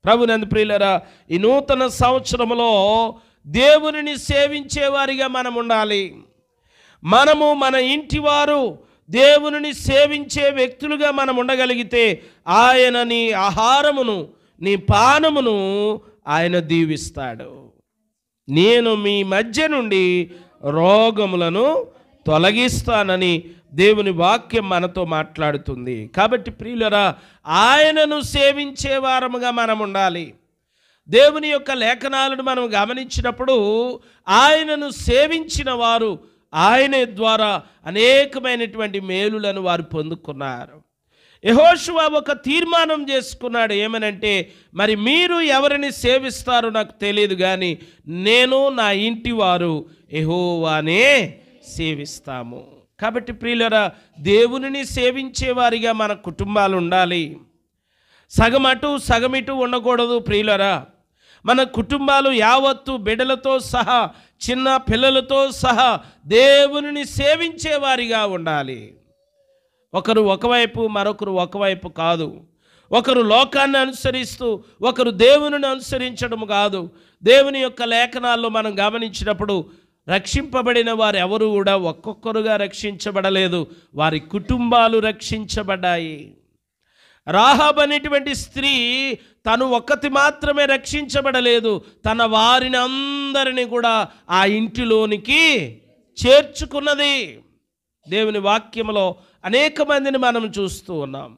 ప్రభునందు ప్రియులరా, ఈ నూతన సంవత్సరంలో దేవునిని సేవించేవారిగా మనం ఉండాలి. మనము మన ఇంటి వారు దేవునిని సేవించే వ్యక్తులుగా మనం ఉండగలిగితే ఆయన నీ ఆహారమును నీ పానమును ఆయన దీవిస్తాడు. నేను మీ మధ్య నుండి రోగములను తొలగిస్తానని దేవుని వాక్యం మనతో మాట్లాడుతుంది. కాబట్టి ప్రియులరా, ఆయనను సేవించే వారముగా మనం ఉండాలి. దేవుని యొక్క లేఖనాలను మనం గమనించినప్పుడు ఆయనను సేవించిన వారు ఆయన ద్వారా అనేకమైనటువంటి మేలులను వారు పొందుకున్నారు. యెహోషువ ఒక తీర్మానం చేసుకున్నాడు. ఏమనంటే, మరి మీరు ఎవరిని సేవిస్తారో నాకు తెలియదు, కానీ నేను నా ఇంటి వారు యెహోవానే సేవిస్తాము. కాబట్టి ప్రియులరా, దేవునిని సేవించేవారిగా మన కుటుంబాలు ఉండాలి. సగం అటు సగం ఇటు ఉండకూడదు. ప్రియులరా, మన కుటుంబాలు యావత్తు బిడ్డలతో సహా చిన్న పిల్లలతో సహా దేవునిని సేవించేవారిగా ఉండాలి. ఒకరు ఒకవైపు మరొకరు ఒకవైపు కాదు. ఒకరు లోకాన్ని అనుసరిస్తూ ఒకరు దేవునిని అనుసరించడం కాదు. దేవుని యొక్క లేఖనాల్లో మనం గమనించినప్పుడు రక్షింపబడిన వారు ఎవరు కూడా ఒక్కొక్కరుగా రక్షించబడలేదు, వారి కుటుంబాలు రక్షించబడ్డాయి. రాహాబు అనేటువంటి స్త్రీ తను ఒక్కతి మాత్రమే రక్షించబడలేదు, తన వారిని అందరినీ కూడా ఆ ఇంటిలోనికి చేర్చుకున్నది. దేవుని వాక్యంలో అనేక మందిని మనం చూస్తూ ఉన్నాం.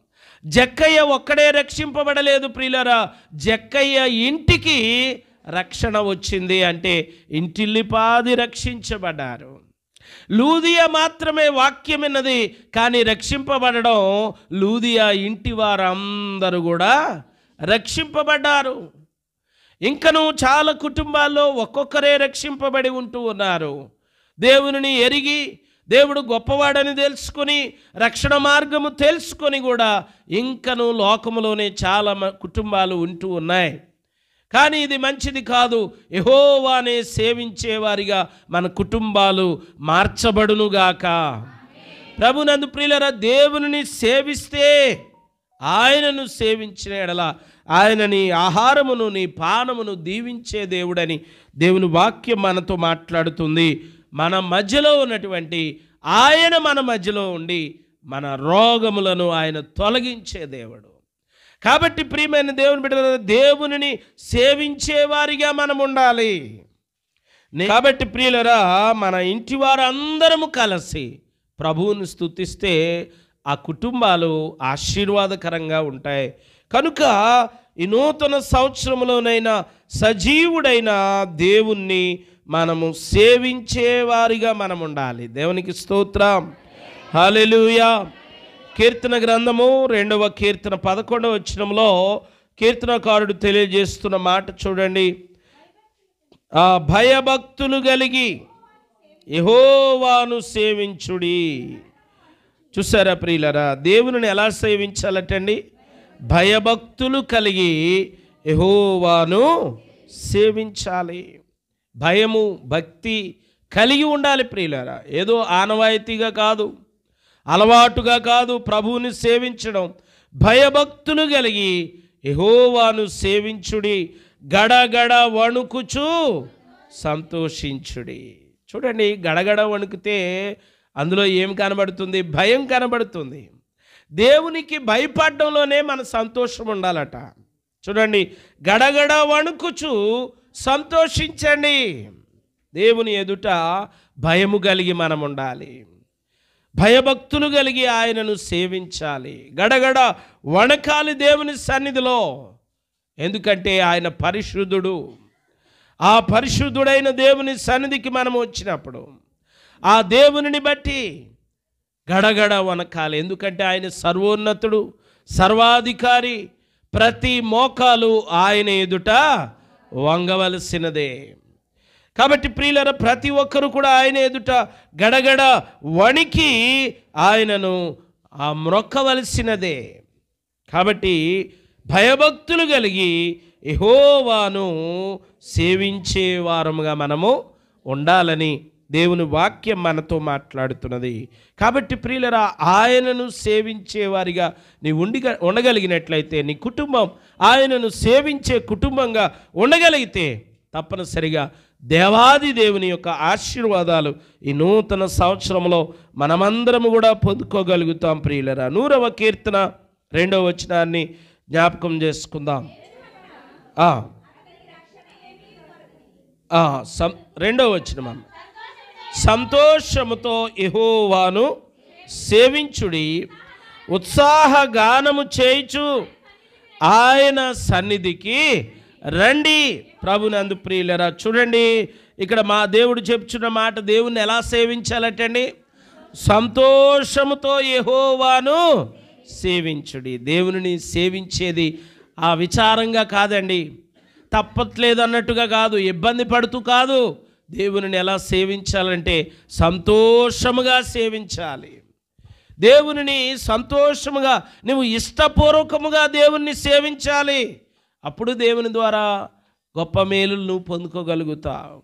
జక్కయ్య ఒక్కడే రక్షింపబడలేదు ప్రియులారా, జక్కయ్య ఇంటికి రక్షణ వచ్చింది. అంటే ఇంటిల్లిపాది రక్షించబడ్డారు. లూదియా మాత్రమే వాక్యం విన్నది, కానీ రక్షింపబడడం లూదియా ఇంటి వారందరూ కూడా రక్షింపబడ్డారు. ఇంకను చాలా కుటుంబాల్లో ఒక్కొక్కరే రక్షింపబడి ఉంటూ ఉన్నారు. దేవునిని ఎరిగి దేవుడు గొప్పవాడని తెలుసుకొని రక్షణ మార్గము తెలుసుకొని కూడా ఇంకను లోకములోనే చాలా కుటుంబాలు ఉంటూ ఉన్నాయి. కానీ ఇది మంచిది కాదు. యెహోవానే సేవించేవారిగా మన కుటుంబాలు మార్చబడునుగాక. ప్రభునందు ప్రియులారా, దేవునిని సేవిస్తే, ఆయనను సేవించిన ఎడల ఆయన నీ ఆహారమును నీ పానమును దీవించే దేవుడని దేవుని వాక్యం మనతో మాట్లాడుతుంది. మన మధ్యలో ఉన్నటువంటి ఆయన మన మధ్యలో ఉండి మన రోగములను ఆయన తొలగించే దేవుడు. కాబట్టి ప్రియమైన దేవుని బిడ్డలారా, దేవునిని సేవించేవారిగా మనం ఉండాలి. కాబట్టి ప్రియులరా, మన ఇంటి వారందరము కలిసి ప్రభువుని స్తుతిస్తే ఆ కుటుంబాలు ఆశీర్వాదకరంగా ఉంటాయి. కనుక ఈ నూతన సంవత్సరంలోనైనా సజీవుడైన దేవుణ్ణి మనము సేవించేవారిగా మనం ఉండాలి. దేవునికి స్తోత్రం, హల్లెలూయా. కీర్తన గ్రంథము 2వ కీర్తన 11వ వచనంలో కీర్తనకారుడు తెలియజేస్తున్న మాట చూడండి. భయభక్తులు కలిగి యెహోవాను సేవించుడి. చూసారా ప్రియులారా, దేవునిని ఎలా సేవించాలటండి? భయభక్తులు కలిగి యెహోవాను సేవించాలి. భయము భక్తి కలిగి ఉండాలి ప్రియులారా. ఏదో ఆనవాయితీగా కాదు, అలవాటుగా కాదు ప్రభువుని సేవించడం. భయభక్తులు కలిగి యెహోవాను సేవించుడి, గడగడ వణుకుచు సంతోషించుడి. చూడండి, గడగడ వణుకుతే అందులో ఏం కనబడుతుంది? భయం కనబడుతుంది. దేవునికి భయపడడంలోనే మన సంతోషం ఉండాలట. చూడండి, గడగడ వణుకుచు సంతోషించండి. దేవుని ఎదుట భయము కలిగి మనం ఉండాలి, భయభక్తులు కలిగి ఆయనను సేవించాలి, గడగడ వణకాలి దేవుని సన్నిధిలో. ఎందుకంటే ఆయన పరిశుద్ధుడు. ఆ పరిశుద్ధుడైన దేవుని సన్నిధికి మనం వచ్చినప్పుడు ఆ దేవునిని బట్టి గడగడ వణకాలి. ఎందుకంటే ఆయన సర్వోన్నతుడు, సర్వాధికారి. ప్రతి మోకాలు ఆయన ఎదుట వంగవలసినదే. కాబట్టి ప్రియులారా, ప్రతి ఒక్కరు కూడా ఆయన ఎదుట గడగడ వణికి ఆయనను మ్రొక్కవలసినదే. కాబట్టి భయభక్తులు కలిగి యెహోవాను సేవించే వారముగా మనము ఉండాలని దేవుని వాక్యం మనతో మాట్లాడుతున్నది. కాబట్టి ప్రియులారా, ఆయనను సేవించేవారిగా నీవు ఉండగలిగినట్లయితే, నీ కుటుంబం ఆయనను సేవించే కుటుంబంగా ఉండగలిగితే తప్పనిసరిగా దేవాది దేవుని యొక్క ఆశీర్వాదాలు ఈ నూతన సంవత్సరంలో మనమందరము కూడా పొందుకోగలుగుతాం. ప్రియులారా, 100వ కీర్తన 2వ వచనాన్ని జ్ఞాపకం చేసుకుందాం. 2వ వచనం, సంతోషముతో యెహోవాను సేవించుడి, ఉత్సాహగానము చేయుచు ఆయన సన్నిధికి రండి. ప్రభునందు ప్రియులరా, చూడండి ఇక్కడ మా దేవుడు చెప్తున్న మాట, దేవుణ్ణి ఎలా సేవించాలటండి? సంతోషముతో యెహోవాను సేవించుడి. దేవుని సేవించేది ఆ విచారంగా కాదండి, తప్పట్లేదు అన్నట్టుగా కాదు, ఇబ్బంది పడుతూ కాదు. దేవునిని ఎలా సేవించాలంటే సంతోషముగా సేవించాలి. దేవునిని సంతోషముగా, నువ్వు ఇష్టపూర్వకముగా దేవుణ్ణి సేవించాలి. అప్పుడు దేవుని ద్వారా గొప్ప మేలులు నువ్వు పొందుకోగలుగుతావు.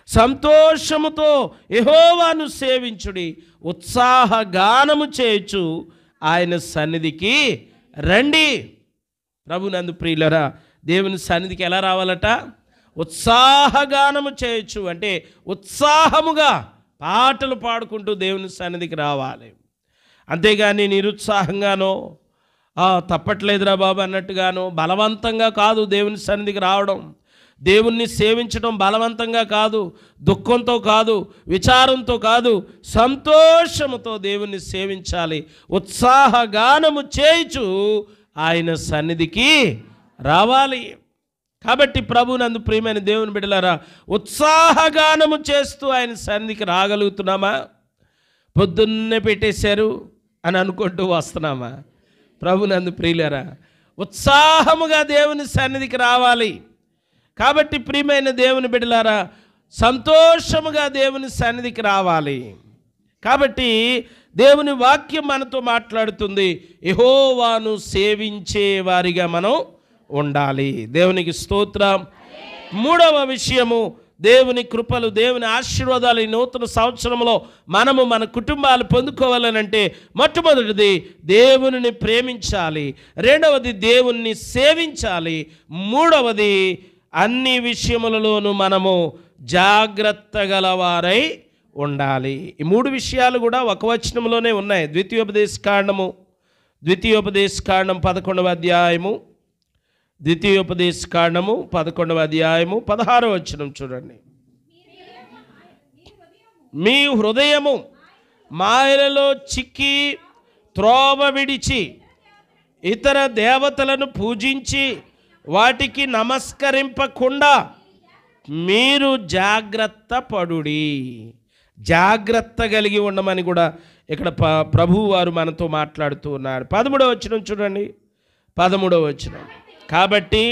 సంతోషముతో యెహోవాను సేవించుడి, ఉత్సాహగానము చేయుచు ఆయన సన్నిధికి రండి. ప్రభునందు ప్రియులరా, దేవుని సన్నిధికి ఎలా రావాలట? ఉత్సాహగానము చేయొచ్చు, అంటే ఉత్సాహముగా పాటలు పాడుకుంటూ దేవుని సన్నిధికి రావాలి. అంతేగాని నిరుత్సాహంగానో తప్పట్లేదురా బాబు అన్నట్టుగానో బలవంతంగా కాదు దేవుని సన్నిధికి రావడం. దేవుణ్ణి సేవించడం బలవంతంగా కాదు, దుఃఖంతో కాదు, విచారంతో కాదు, సంతోషముతో దేవుణ్ణి సేవించాలి. ఉత్సాహగానము చేయుచు ఆయన సన్నిధికి రావాలి. కాబట్టి ప్రభునందు ప్రియమైన దేవుని బిడ్డలారా, ఉత్సాహగానము చేస్తూ ఆయన సన్నిధికి రాగలుగుతున్నామా? పొద్దున్నే పెట్టేశారు అని అనుకుంటూ వస్తున్నామా? ప్రభునందు ప్రియులారా, ఉత్సాహముగా దేవుని సన్నిధికి రావాలి. కాబట్టి ప్రియమైన దేవుని బిడ్డలారా, సంతోషముగా దేవుని సన్నిధికి రావాలి. కాబట్టి దేవుని వాక్యం మనతో మాట్లాడుతుంది, యెహోవాను సేవించే వారిగా మనం ఉండాలి. దేవునికి స్తోత్రం. మూడవ విషయము, దేవుని కృపలు, దేవుని ఆశీర్వాదాలు ఈ నూతన సంవత్సరంలో మనము మన కుటుంబాలు పొందుకోవాలనంటే మొట్టమొదటిది దేవునిని ప్రేమించాలి, రెండవది దేవుణ్ణి సేవించాలి, మూడవది అన్ని విషయములలోనూ మనము జాగ్రత్త గలవారై ఉండాలి. ఈ మూడు విషయాలు కూడా ఒక వచనంలోనే ఉన్నాయి. ద్వితీయోపదేశకాండము 11వ అధ్యాయము, ద్వితీయోపదేశకాండము 11వ అధ్యాయము 16వ వచనం చూడండి. మీ హృదయము మాయలలో చిక్కి త్రోవ విడిచి ఇతర దేవతలను పూజించి వాటికి నమస్కరింపకుండా మీరు జాగ్రత్త పడుడి. జాగ్రత్త కలిగి ఉండమని కూడా ఇక్కడ ప్రభువు వారు మనతో మాట్లాడుతూ ఉన్నారు. 13వ వచనం చూడండి. 13వ వచనం, కాబట్టి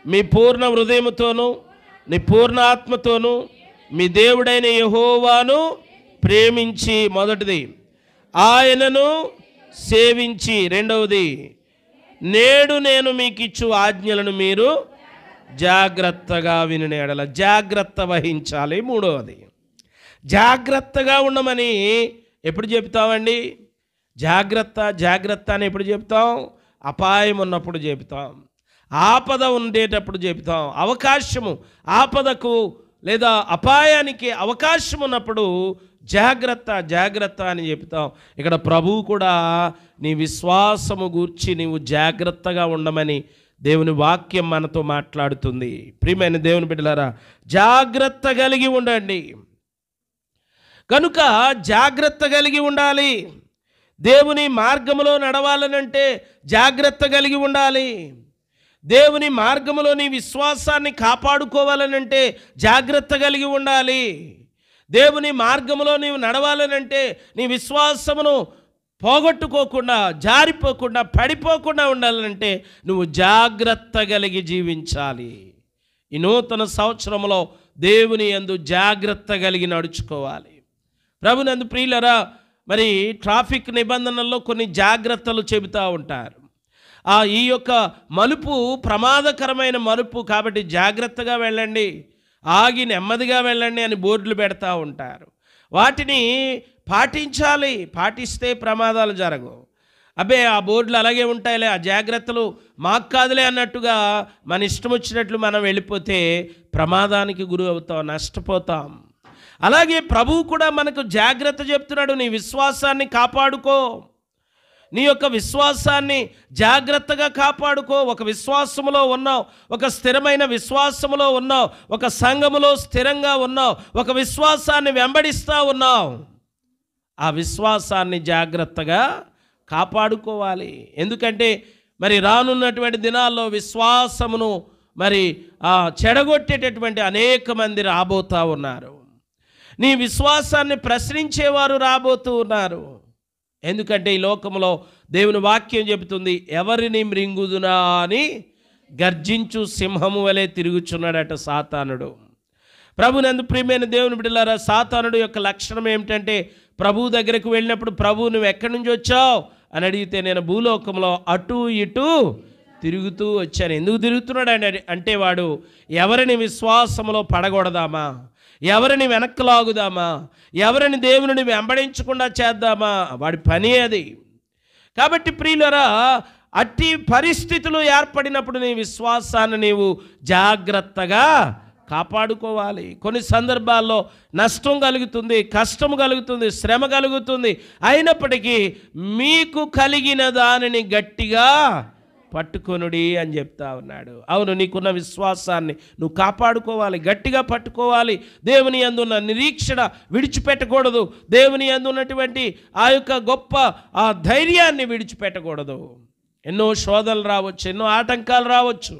మీ పూర్ణ హృదయముతోనూ నీ పూర్ణ ఆత్మతోనూ మీ దేవుడైన యెహోవాను ప్రేమించి, మొదటిది ఆయనను సేవించి, రెండవది నేడు నేను మీకు ఇచ్చు ఆజ్ఞలను మీరు జాగ్రత్తగా విని ఎడల జాగ్రత్త వహించాలి. మూడవది జాగ్రత్తగా ఉండమని ఎప్పుడు చెప్తామండి? జాగ్రత్త అని ఎప్పుడు చెప్తాం? అపాయం ఉన్నప్పుడు చెప్తాం, ఆపద ఉండేటప్పుడు చెప్తాం. ఆపదకు లేదా అపాయానికి అవకాశం ఉన్నప్పుడు జాగ్రత్త అని చెప్తాం. ఇక్కడ ప్రభువు కూడా నీ విశ్వాసము గూర్చి నీవు జాగ్రత్తగా ఉండమని దేవుని వాక్యం మనతో మాట్లాడుతుంది. ప్రియమైన దేవుని బిడ్డలారా, జాగ్రత్త కలిగి ఉండండి. కనుక జాగ్రత్త కలిగి ఉండాలి. దేవుని మార్గములో నడవాలనంటే జాగ్రత్త కలిగి ఉండాలి. దేవుని మార్గములో నీ విశ్వాసాన్ని కాపాడుకోవాలనంటే జాగ్రత్త కలిగి ఉండాలి. దేవుని మార్గములో నీవు నడవాలనంటే నీ విశ్వాసమును పోగొట్టుకోకుండా, జారిపోకుండా, పడిపోకుండా ఉండాలంటే నువ్వు జాగ్రత్త కలిగి జీవించాలి. ఈ నూతన సంవత్సరంలో దేవుని యందు జాగ్రత్త కలిగి నడుచుకోవాలి. ప్రభునందు ప్రియులరా, మరి ట్రాఫిక్ నిబంధనల్లో కొన్ని జాగ్రత్తలు చెబుతూ ఉంటారు. ఈ యొక్క మలుపు ప్రమాదకరమైన మలుపు కాబట్టి జాగ్రత్తగా వెళ్ళండి, ఆగి నెమ్మదిగా వెళ్ళండి అని బోర్డులు పెడతా ఉంటారు. వాటిని పాటించాలి. పాటిస్తే ప్రమాదాలు జరగవు. ఆ బోర్డులు అలాగే ఉంటాయిలే, ఆ జాగ్రత్తలు మాకు కాదులే అన్నట్టుగా మన ఇష్టం వచ్చినట్లు మనం వెళ్ళిపోతే ప్రమాదానికి గురి అవుతాం, నష్టపోతాం. అలాగే ప్రభువు కూడా మనకు జాగ్రత్త చెప్తున్నాడు. నీ విశ్వాసాన్ని కాపాడుకో, నీ యొక్క విశ్వాసాన్ని జాగ్రత్తగా కాపాడుకో. ఒక విశ్వాసములో ఉన్నావు, ఒక స్థిరమైన విశ్వాసములో ఉన్నావు, ఒక సంఘములో స్థిరంగా ఉన్నావు, ఒక విశ్వాసాన్ని వెంబడిస్తూ ఉన్నావు. ఆ విశ్వాసాన్ని జాగ్రత్తగా కాపాడుకోవాలి. ఎందుకంటే మరి రానున్నటువంటి దినాల్లో విశ్వాసమును మరి చెడగొట్టేటటువంటి అనేక మంది రాబోతూ ఉన్నారు. నీ విశ్వాసాన్ని ప్రశ్నించేవారు రాబోతూ ఉన్నారు. ఎందుకంటే ఈ లోకంలో దేవుని వాక్యం చెబుతుంది, ఎవరిని మృంగుదునా అని గర్జించు సింహము వలె తిరుగుచున్నాడట సాతానుడు. ప్రభునందు ప్రియమైన దేవుని బిడ్డలారా, సాతానుడు యొక్క లక్షణం ఏమిటంటే ప్రభు దగ్గరకు వెళ్ళినప్పుడు, ప్రభు నువ్వు ఎక్కడి నుంచి వచ్చావు అని అడిగితే, నేను భూలోకంలో అటు ఇటు తిరుగుతూ వచ్చాను. ఎందుకు తిరుగుతున్నాడు అంటే వాడు ఎవరిని విశ్వాసంలో పడగొడదామా, ఎవరిని వెనక్కి లాగుదామా, ఎవరిని దేవుని వెంబడించకుండా చేద్దామా, వాడి పని అది. కాబట్టి ప్రియులరా, అట్టి పరిస్థితులు ఏర్పడినప్పుడు నీ విశ్వాసాన్ని నీవు జాగ్రత్తగా కాపాడుకోవాలి. కొన్ని సందర్భాల్లో నష్టం కలుగుతుంది, కష్టం కలుగుతుంది, శ్రమ కలుగుతుంది. అయినప్పటికీ మీకు కలిగిన దానిని గట్టిగా పట్టుకొనుడి అని చెప్తా ఉన్నాడు. అవును, నీకున్న విశ్వాసాన్ని నువ్వు కాపాడుకోవాలి, గట్టిగా పట్టుకోవాలి. దేవుని యందున్న నిరీక్షణ విడిచిపెట్టకూడదు. దేవుని యందున్నటువంటి ఆ యొక్క గొప్ప ఆ ధైర్యాన్ని విడిచిపెట్టకూడదు. ఎన్నో శోధనలు రావచ్చు, ఎన్నో ఆటంకాలు రావచ్చు.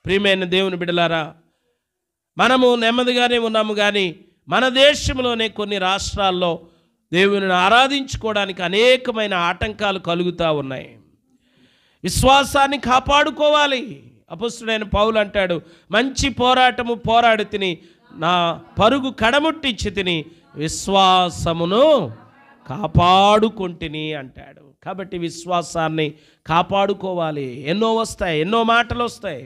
ప్రియమైన దేవుని బిడ్డలారా, మనము నెమ్మదిగానే ఉన్నాము, కానీ మన దేశంలోనే కొన్ని రాష్ట్రాల్లో దేవుని ఆరాధించుకోవడానికి అనేకమైన ఆటంకాలు కలుగుతూ ఉన్నాయి. విశ్వాసాన్ని కాపాడుకోవాలి. అపొస్తలుడైన పౌలు అంటాడు, మంచి పోరాటము పోరాడి తిని, నా పరుగు కడముట్టించి తిని, విశ్వాసమును కాపాడుకొంటిని అంటాడు. కాబట్టి విశ్వాసాన్ని కాపాడుకోవాలి. ఎన్నో వస్తాయి, ఎన్నో మాటలు వస్తాయి,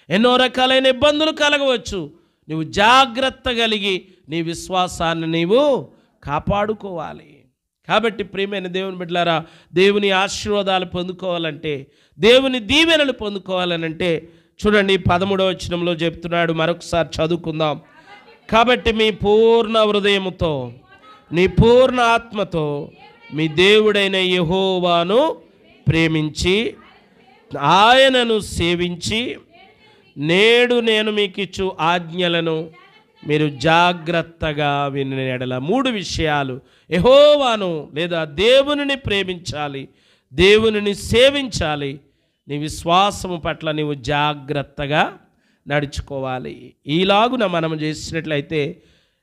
ఎన్నో రకాలైన ఇబ్బందులు కలగవచ్చు. నువ్వు జాగ్రత్త కలిగి నీ విశ్వాసాన్ని నీవు కాపాడుకోవాలి. కాబట్టి ప్రియమైన దేవుని బిడ్డలారా, దేవుని ఆశీర్వాదాలు పొందుకోవాలంటే, దేవుని దీవెనలు పొందుకోవాలనంటే చూడండి 13వ వచనంలో చెప్తున్నాడు. మరొకసారి చదువుకుందాం. కాబట్టి మీ పూర్ణ హృదయముతో, నీ పూర్ణ ఆత్మతో మీ దేవుడైన యెహోవాను ప్రేమించి ఆయనను సేవించి నేడు నేను మీకు ఇచ్చు ఆజ్ఞలను మీరు జాగ్రత్తగా విని ఎడల. 3 విషయాలు. యెహోవాను లేదా దేవునిని ప్రేమించాలి, దేవునిని సేవించాలి, నీ విశ్వాసము పట్ల నీవు జాగ్రత్తగా నడుచుకోవాలి. ఈలాగున మనం చేసినట్లయితే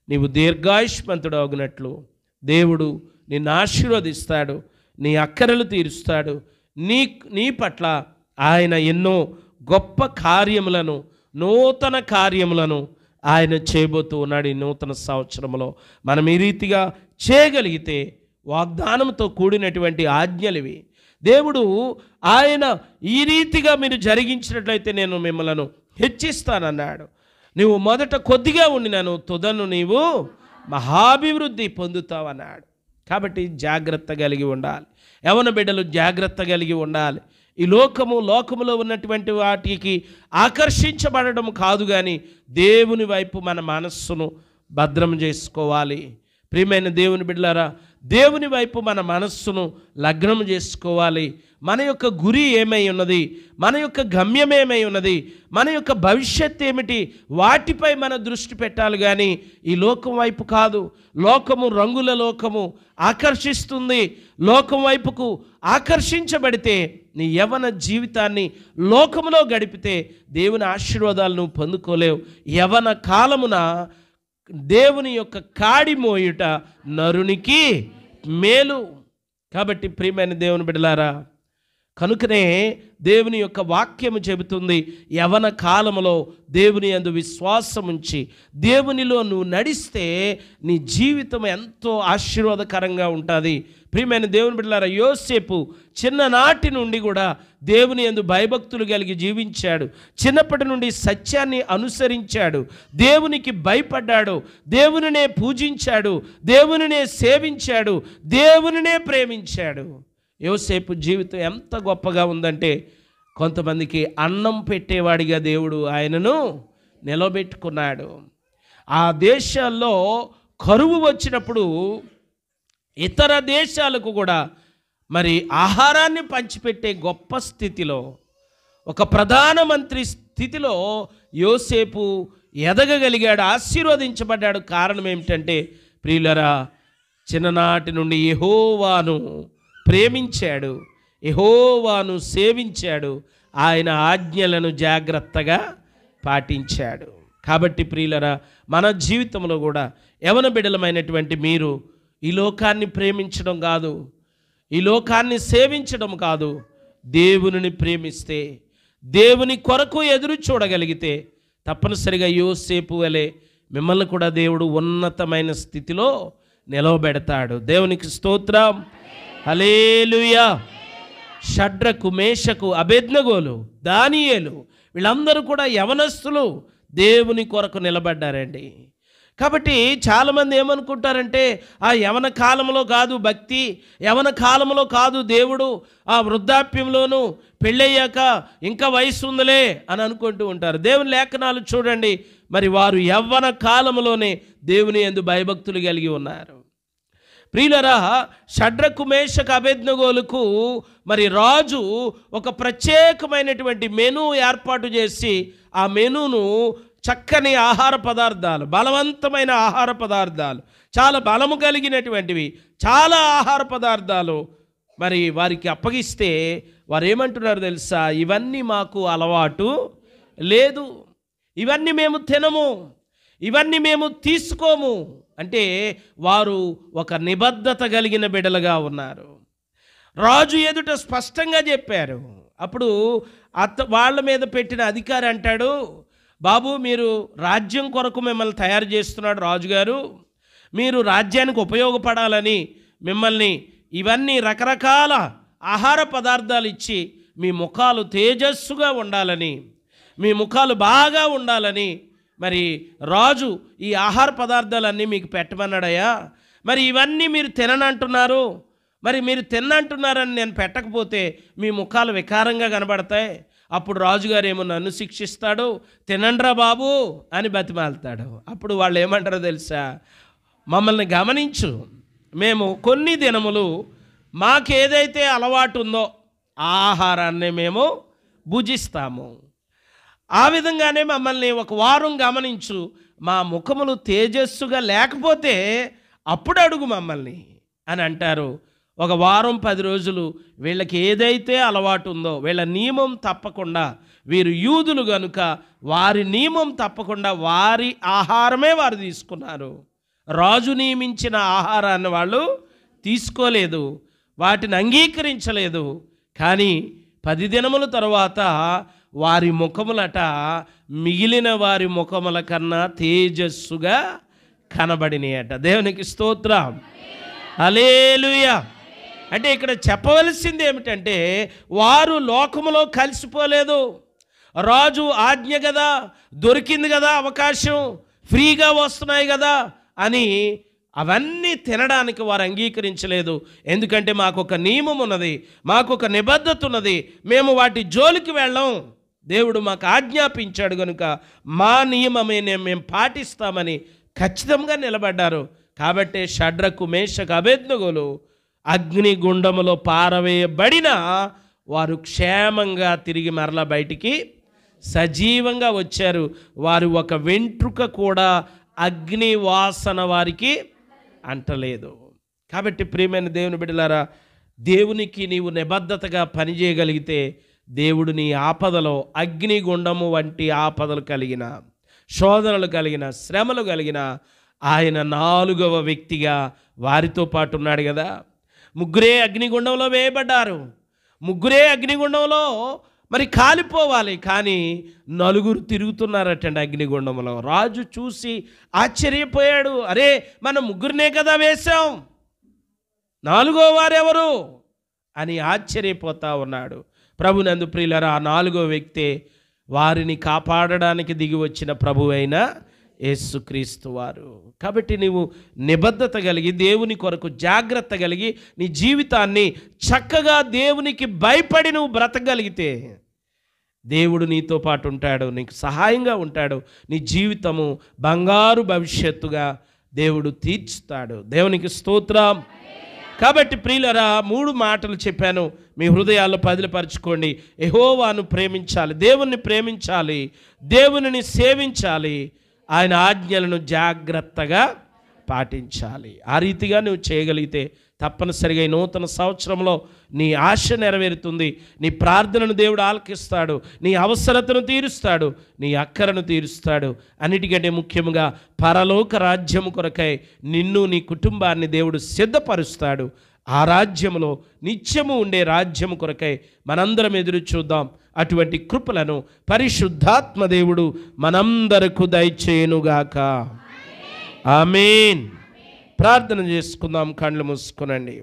నీవు దీర్ఘాయుష్మంతుడు అగునట్లు దేవుడు నిన్ను ఆశీర్వదిస్తాడు, నీ అక్కరలు తీరుస్తాడు. నీ పట్ల ఆయన ఎన్నో గొప్ప కార్యములను, నూతన కార్యములను ఆయన చేయబోతూ ఉన్నాడు. ఈ నూతన సంవత్సరంలో మనం ఈ రీతిగా చేయగలిగితే వాగ్దానంతో కూడినటువంటి ఆజ్ఞలివి. దేవుడు ఆయన ఈ రీతిగా మీరు జరిగించినట్లయితే నేను మిమ్మల్ని హెచ్చిస్తానన్నాడు. నువ్వు మొదట కొద్దిగా ఉండినను తుదను నీవు మహాభివృద్ధి పొందుతావన్నాడు. కాబట్టి జాగ్రత్త కలిగి ఉండాలి. యవ్వన బిడ్డలు జాగ్రత్త కలిగి ఉండాలి. ఈ లోకములో ఉన్నటువంటి వాటికి ఆకర్షించబడడం కాదు, కానీ దేవుని వైపు మన మనస్సును భద్రం చేసుకోవాలి. ప్రియమైన దేవుని బిడ్డలారా, దేవుని వైపు మన మనస్సును లగ్నం చేసుకోవాలి. మన యొక్క గురి ఏమై ఉన్నది, మన యొక్క గమ్యం ఏమై ఉన్నది, మన యొక్క భవిష్యత్ ఏమిటి, వాటిపై మన దృష్టి పెట్టాలి, కానీ ఈ లోకం వైపు కాదు. లోకము, రంగుల లోకము ఆకర్షిస్తుంది. లోకం వైపుకు ఆకర్షించబడితే నీ యవ్వన జీవితాన్ని లోకములో గడిపితే దేవుని ఆశీర్వాదాలు నువ్వు పొందుకోలేవు. యవ్వన కాలమున దేవుని యొక్క కాడి మోయుట నరునికి మేలు. కాబట్టి ప్రియమైన దేవుని బిడ్డలారా, కనుకనే దేవుని యొక్క వాక్యము చెబుతుంది, యవ్వన కాలములో దేవుని యందు విశ్వాసం ఉంచి దేవునిలో నువ్వు నడిస్తే నీ జీవితం ఎంతో ఆశీర్వాదకరంగా ఉంటుంది. ప్రియమైన దేవుని బిడ్డలారా, యోసేపు చిన్ననాటి నుండి కూడా దేవుని యందు భయభక్తులు కలిగి జీవించాడు. చిన్నప్పటి నుండి సత్యాన్ని అనుసరించాడు, దేవునికి భయపడ్డాడు, దేవునినే పూజించాడు, దేవునినే సేవించాడు, దేవునినే ప్రేమించాడు. యోసేపు జీవితం ఎంత గొప్పగా ఉందంటే, కొంతమందికి అన్నం పెట్టేవాడిగా దేవుడు ఆయనను నిలబెట్టుకున్నాడు. ఆ దేశాల్లో కరువు వచ్చినప్పుడు ఇతర దేశాలకు కూడా మరి ఆహారాన్ని పంచిపెట్టే గొప్ప స్థితిలో, ఒక ప్రధానమంత్రి స్థితిలో యోసేపు ఎదగగలిగాడు, ఆశీర్వదించబడ్డాడు. కారణం ఏమిటంటే ప్రియులరా, చిన్ననాటి నుండి యెహోవాను ప్రేమించాడు, యెహోవాను సేవించాడు, ఆయన ఆజ్ఞలను జాగ్రత్తగా పాటించాడు. కాబట్టి ప్రియులరా, మన జీవితంలో కూడా యవ్వన బిడ్డలమైనటువంటి మీరు ఈ లోకాన్ని ప్రేమించడం కాదు, ఈ లోకాన్ని సేవించడం కాదు, దేవునిని ప్రేమిస్తే, దేవుని కొరకు ఎదురు చూడగలిగితే తప్పనిసరిగా యోసేపు వలె మిమ్మల్ని కూడా దేవుడు ఉన్నతమైన స్థితిలో నిలవబెడతాడు. దేవునికి స్తోత్రం, హల్లెలూయా. షడ్రకు, మేషకు, అబేద్నెగోలు, దానియేలు వీళ్ళందరూ కూడా యవనస్తులు దేవుని కొరకు నిలబడ్డారండి. కాబట్టి చాలామంది ఏమనుకుంటారంటే ఆ యవన కాలంలో కాదు భక్తి, యవన కాలంలో కాదు దేవుడు, ఆ వృద్ధాప్యంలోనూ పెళ్ళయ్యాక ఇంకా వయసు ఉందిలే అని అనుకుంటూ ఉంటారు. దేవుని లేఖనాలు చూడండి, మరి వారు యవ్వన కాలంలోనే దేవుని యందు భయభక్తులు కలిగి ఉన్నారు. ప్రియులరా, షడ్రకు మేషకు అబేద్నెగోలకు మరి రాజు ఒక ప్రత్యేకమైనటువంటి మెనూ ఏర్పాటు చేసి ఆ మెనూను చక్కని ఆహార పదార్థాలు, బలవంతమైన ఆహార పదార్థాలు, చాలా బలము కలిగినటువంటివి చాలా ఆహార పదార్థాలు మరి వారికి అప్పగిస్తే వారు ఏమంటున్నారు తెలుసా? ఇవన్నీ మాకు అలవాటు లేదు, ఇవన్నీ మేము తినము, ఇవన్నీ మేము తీసుకోము అంటే వారు ఒక నిబద్ధత కలిగిన బిడ్డలుగా ఉన్నారు. రాజు ఎదుట స్పష్టంగా చెప్పారు. అప్పుడు వాళ్ళ మీద పెట్టిన అధికారి అంటాడు, బాబు మీరు రాజ్యం కొరకు మిమ్మల్ని తయారు చేస్తున్నాడు రాజుగారు, మీరు రాజ్యానికి ఉపయోగపడాలని మిమ్మల్ని ఇవన్నీ రకరకాల ఆహార పదార్థాలు ఇచ్చి మీ ముఖాలు తేజస్సుగా ఉండాలని, మీ ముఖాలు బాగా ఉండాలని మరి రాజు ఈ ఆహార పదార్థాలన్నీ మీకు పెట్టమన్నాడయ్యా. మరి ఇవన్నీ మీరు తిననంటున్నారు, మరి మీరు తిన్నంటున్నారని నేను పెట్టకపోతే మీ ముఖాలు వికారంగా కనబడతాయి. అప్పుడు రాజుగారు ఏమో నన్ను శిక్షిస్తాడు, తినండ్రా బాబు అని బతిమాలుతాడు. అప్పుడు వాళ్ళు ఏమంటారో తెలుసా? మమ్మల్ని గమనించు, మేము కొన్ని దినములు మాకేదైతే అలవాటు ఉందో ఆ ఆహారాన్ని మేము భుజిస్తాము, ఆ విధంగానే మమ్మల్ని ఒక వారం గమనించు, మా ముఖములు తేజస్సుగా లేకపోతే అప్పుడు అడుగు మమ్మల్ని అని అంటారు. ఒక వారం 10 రోజులు వీళ్ళకి ఏదైతే అలవాటు ఉందో వీళ్ళ నియమం తప్పకుండా, వీరు యూదులు గనుక వారి నియమం తప్పకుండా వారి ఆహారమే వారు తీసుకున్నారు. రాజు నియమించిన ఆహారాన్ని వాళ్ళు తీసుకోలేదు, వాటిని అంగీకరించలేదు. కానీ 10 దినముల తరువాత వారి ముఖములట మిగిలిన వారి ముఖముల కన్నా తేజస్సుగా కనబడినాయట. దేవునికి స్తోత్రం, హల్లెలూయా. అంటే ఇక్కడ చెప్పవలసింది ఏమిటంటే వారు లోకములో కలిసిపోలేదు. రాజు ఆజ్ఞ కదా, దొరికింది కదా అవకాశం, ఫ్రీగా వస్తున్నాయి కదా అని అవన్నీ తినడానికి వారు అంగీకరించలేదు. ఎందుకంటే మాకు ఒక నియమం ఉన్నది, మాకు ఒక నిబద్ధత ఉన్నది, మేము వాటి జోలికి వెళ్ళం, దేవుడు మాకు ఆజ్ఞాపించాడు కనుక మా నియమమే మేము పాటిస్తామని ఖచ్చితంగా నిలబడ్డారు. కాబట్టే షడ్రకు మేషకు అబేద్నెగోలు అగ్నిగుండములో పారవేయబడిన వారు క్షేమంగా తిరిగి మరలా బయటికి సజీవంగా వచ్చారు. వారు ఒక వెంట్రుక కూడా అగ్ని వాసన వారికి అంటలేదు. కాబట్టి ప్రియమైన దేవుని బిడ్డలారా, దేవునికి నీవు నిబద్ధతగా పనిచేయగలిగితే దేవుడు నీ ఆపదలో అగ్నిగుండము వంటి ఆపదలు కలిగిన, శోధనలు కలిగిన, శ్రమలు కలిగిన ఆయన 4వ వ్యక్తిగా వారితో పాటు ఉన్నాడు కదా. ముగ్గురే అగ్నిగుండంలో వేయబడ్డారు, ముగ్గురే అగ్నిగుండంలో మరి కాలిపోవాలి, కానీ 4 తిరుగుతున్నారటండి అగ్నిగుండంలో. రాజు చూసి ఆశ్చర్యపోయాడు, అరే మనం ముగ్గురినే కదా వేశాం, 4వ వారెవరు అని ఆశ్చర్యపోతా ఉన్నాడు. ప్రభునందు ప్రియులారా, ఆ 4వ వ్యక్తే వారిని కాపాడడానికి దిగి వచ్చిన ప్రభు అయిన యేసుక్రీస్తు వారు. కాబట్టి నీవు నిబద్ధత కలిగి దేవుని కొరకు జాగ్రత్త కలిగి నీ జీవితాన్ని చక్కగా దేవునికి భయపడి నువ్వు బ్రతకగలిగితే దేవుడు నీతో పాటు ఉంటాడు, నీకు సహాయంగా ఉంటాడు. నీ జీవితము బంగారు భవిష్యత్తుగా దేవుడు తీర్చుతాడు. దేవునికి స్తోత్రం. కాబట్టి ప్రియులరా, 3 మాటలు చెప్పాను, మీ హృదయాల్లో పదిలపరచుకోండి. యెహోవాను ప్రేమించాలి, దేవుణ్ణి ప్రేమించాలి, దేవునిని సేవించాలి, ఆయన ఆజ్ఞలను జాగ్రత్తగా పాటించాలి. ఆ రీతిగా నువ్వు చేయగలిగితే తప్పనిసరిగా ఈ నూతన సంవత్సరంలో నీ ఆశ నెరవేరుతుంది. నీ ప్రార్థనను దేవుడు ఆలకిస్తాడు, నీ అవసరతను తీరుస్తాడు, నీ అక్కరను తీరుస్తాడు. అన్నిటికంటే ముఖ్యంగా పరలోక రాజ్యము కొరకై నిన్ను నీ కుటుంబాన్ని దేవుడు సిద్ధపరుస్తాడు. ఆ రాజ్యములో నిత్యము ఉండే రాజ్యము కొరకై మనందరం ఎదురు చూద్దాం. అటువంటి కృపలను పరిశుద్ధాత్మ దేవుడు మనందరకు దయచేయునుగాక. ఆమేన్. ప్రార్థన చేసుకుందాం, కళ్ళు మూసుకునండి.